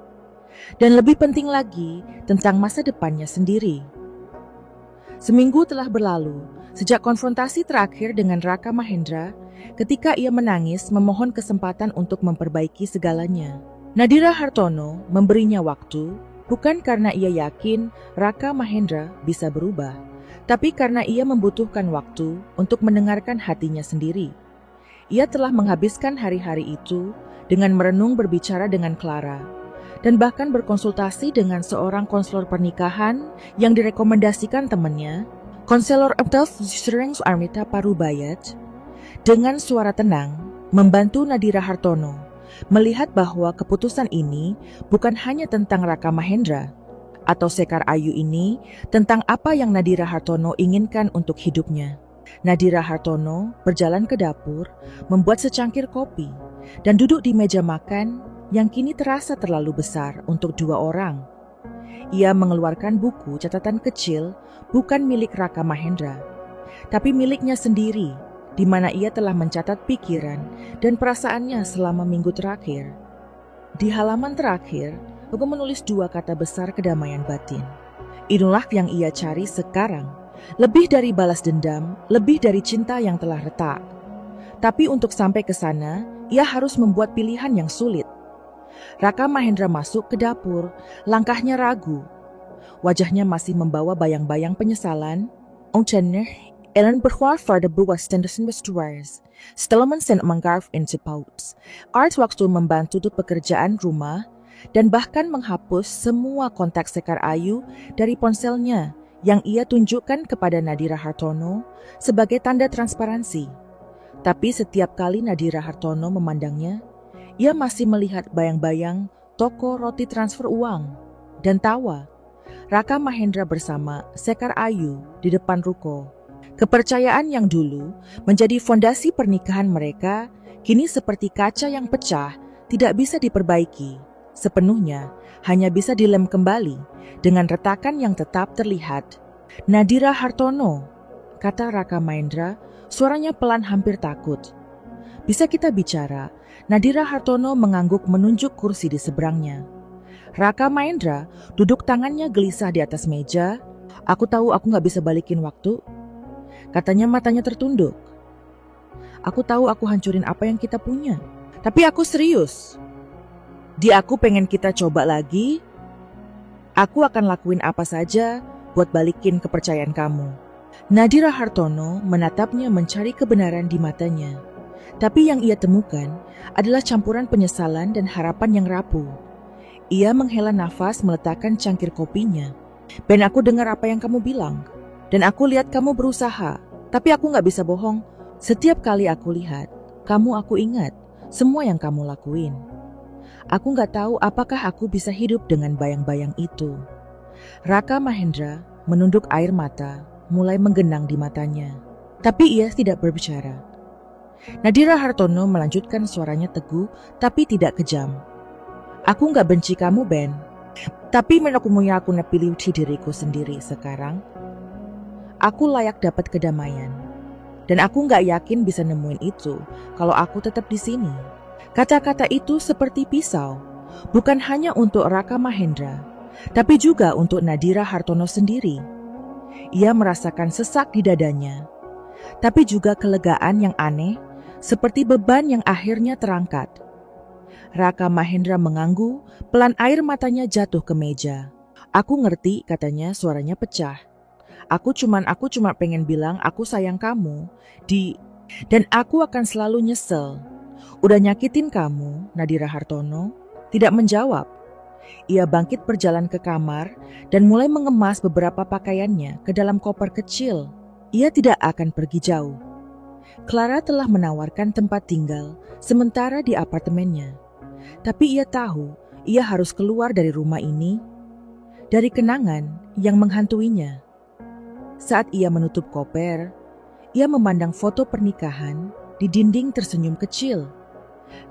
Speaker 1: Dan lebih penting lagi, tentang masa depannya sendiri. Seminggu telah berlalu sejak konfrontasi terakhir dengan Raka Mahendra ketika ia menangis memohon kesempatan untuk memperbaiki segalanya. Nadira Hartono memberinya waktu bukan karena ia yakin Raka Mahendra bisa berubah, tapi karena ia membutuhkan waktu untuk mendengarkan hatinya sendiri. Ia telah menghabiskan hari-hari itu dengan merenung, berbicara dengan Clara, dan bahkan berkonsultasi dengan seorang konselor pernikahan yang direkomendasikan temannya, konselor Sering Armita Parubayat. Dengan suara tenang, membantu Nadira Hartono melihat bahwa keputusan ini bukan hanya tentang Raka Mahendra atau Sekar Ayu, ini tentang apa yang Nadira Hartono inginkan untuk hidupnya. Nadira Hartono berjalan ke dapur, membuat secangkir kopi, dan duduk di meja makan yang kini terasa terlalu besar untuk 2 orang. Ia mengeluarkan buku catatan kecil, bukan milik Raka Mahendra, tapi miliknya sendiri, di mana ia telah mencatat pikiran dan perasaannya selama minggu terakhir. Di halaman terakhir, aku menulis 2 kata besar, kedamaian batin. Inilah yang ia cari sekarang, lebih dari balas dendam, lebih dari cinta yang telah retak. Tapi untuk sampai ke sana, ia harus membuat pilihan yang sulit. Raka Mahendra masuk ke dapur, langkahnya ragu. Wajahnya masih membawa bayang-bayang penyesalan. Ellen berkuat pada buah stendersen bestuars. Steleman sen menggarf into pouts. Art waktu membantu pekerjaan rumah dan bahkan menghapus semua kontak Sekar Ayu dari ponselnya yang ia tunjukkan kepada Nadira Hartono sebagai tanda transparansi. Tapi setiap kali Nadira Hartono memandangnya, ia masih melihat bayang-bayang toko roti transfer uang dan tawa Raka Mahendra bersama Sekar Ayu di depan ruko. Kepercayaan yang dulu menjadi fondasi pernikahan mereka kini seperti kaca yang pecah, tidak bisa diperbaiki sepenuhnya, hanya bisa dilem kembali dengan retakan yang tetap terlihat. Nadira Hartono, kata Raka Mahendra, suaranya pelan hampir takut. Bisa kita bicara? Nadira Hartono mengangguk menunjuk kursi di seberangnya. Raka Mahendra duduk, tangannya gelisah di atas meja. Aku tahu aku gak bisa balikin waktu, katanya, matanya tertunduk. Aku tahu aku hancurin apa yang kita punya, tapi aku serius. Aku pengen kita coba lagi. Aku akan lakuin apa saja buat balikin kepercayaan kamu. Nadira Hartono menatapnya mencari kebenaran di matanya. Tapi yang ia temukan adalah campuran penyesalan dan harapan yang rapuh. Ia menghela nafas meletakkan cangkir kopinya. Ben, aku dengar apa yang kamu bilang. Dan aku lihat kamu berusaha. Tapi aku gak bisa bohong. Setiap kali aku lihat, aku ingat semua yang kamu lakuin. Aku gak tahu apakah aku bisa hidup dengan bayang-bayang itu. Raka Mahendra menunduk air mata, mulai menggenang di matanya. Tapi ia tidak berbicara. Nadira Hartono melanjutkan suaranya teguh tapi tidak kejam. Aku gak benci kamu, Ben. Tapi menakumunya aku napilih diriku sendiri sekarang. Aku layak dapat kedamaian. Dan aku gak yakin bisa nemuin itu kalau aku tetap di sini. Kata-kata itu seperti pisau. Bukan hanya untuk Raka Mahendra, tapi juga untuk Nadira Hartono sendiri. Ia merasakan sesak di dadanya, tapi juga kelegaan yang aneh, seperti beban yang akhirnya terangkat. Raka Mahendra mengangguk, pelan air matanya jatuh ke meja. Aku ngerti, katanya, suaranya pecah. Aku cuma pengen bilang aku sayang kamu, dan aku akan selalu nyesel. Udah nyakitin kamu, Nadira Hartono. Tidak menjawab. Ia bangkit berjalan ke kamar dan mulai mengemas beberapa pakaiannya ke dalam koper kecil. Ia tidak akan pergi jauh. Clara telah menawarkan tempat tinggal sementara di apartemennya. Tapi ia tahu ia harus keluar dari rumah ini, dari kenangan yang menghantuinya. Saat ia menutup koper, ia memandang foto pernikahan di dinding tersenyum kecil,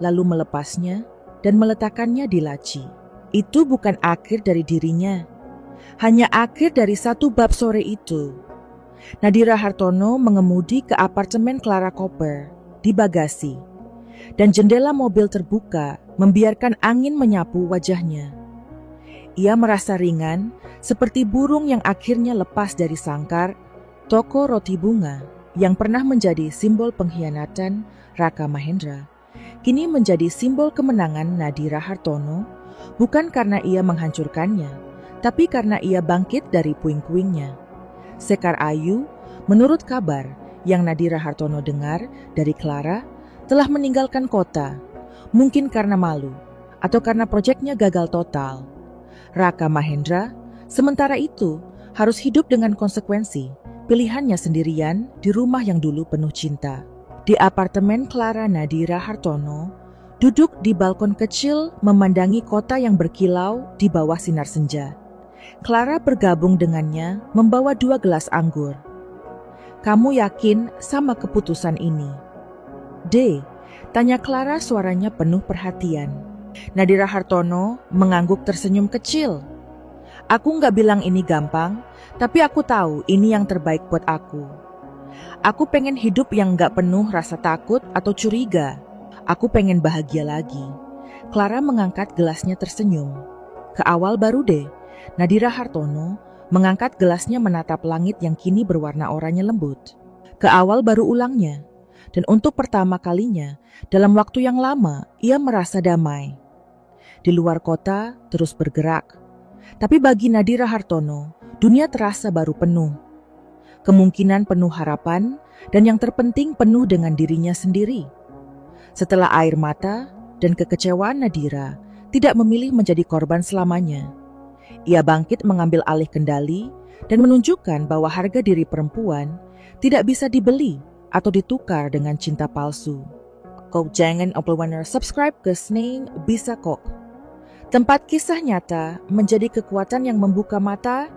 Speaker 1: lalu melepasnya dan meletakkannya di laci. Itu bukan akhir dari dirinya, hanya akhir dari satu bab sore itu. Nadira Hartono mengemudi ke apartemen Clara Cooper di bagasi, dan jendela mobil terbuka membiarkan angin menyapu wajahnya. Ia merasa ringan seperti burung yang akhirnya lepas dari sangkar toko roti bunga yang pernah menjadi simbol pengkhianatan Raka Mahendra. Kini menjadi simbol kemenangan Nadira Hartono. Bukan karena ia menghancurkannya, tapi karena ia bangkit dari puing-puingnya. Sekar Ayu, menurut kabar yang Nadira Hartono dengar dari Clara, telah meninggalkan kota. Mungkin karena malu, atau karena proyeknya gagal total. Raka Mahendra, sementara itu, harus hidup dengan konsekuensi pilihannya sendirian di rumah yang dulu penuh cinta. Di apartemen Clara, Nadira Hartono duduk di balkon kecil memandangi kota yang berkilau di bawah sinar senja. Clara bergabung dengannya membawa 2 gelas anggur. Kamu yakin sama keputusan ini? D, tanya Clara, suaranya penuh perhatian. Nadira Hartono mengangguk tersenyum kecil. Aku gak bilang ini gampang, tapi aku tahu ini yang terbaik buat aku. Aku pengen hidup yang gak penuh rasa takut atau curiga. Aku pengen bahagia lagi. Clara mengangkat gelasnya tersenyum. Ke awal baru deh, Nadira Hartono mengangkat gelasnya menatap langit yang kini berwarna oranye lembut. Ke awal baru ulangnya. Dan untuk pertama kalinya, dalam waktu yang lama, ia merasa damai. Di luar kota terus bergerak. Tapi bagi Nadira Hartono, dunia terasa baru penuh. Kemungkinan penuh harapan, dan yang terpenting penuh dengan dirinya sendiri. Setelah air mata dan kekecewaan Nadira tidak memilih menjadi korban selamanya. Ia bangkit mengambil alih kendali dan menunjukkan bahwa harga diri perempuan tidak bisa dibeli atau ditukar dengan cinta palsu. Kau jangan lupa subscribe ke Sneng Bisa Kok. Tempat kisah nyata menjadi kekuatan yang membuka mata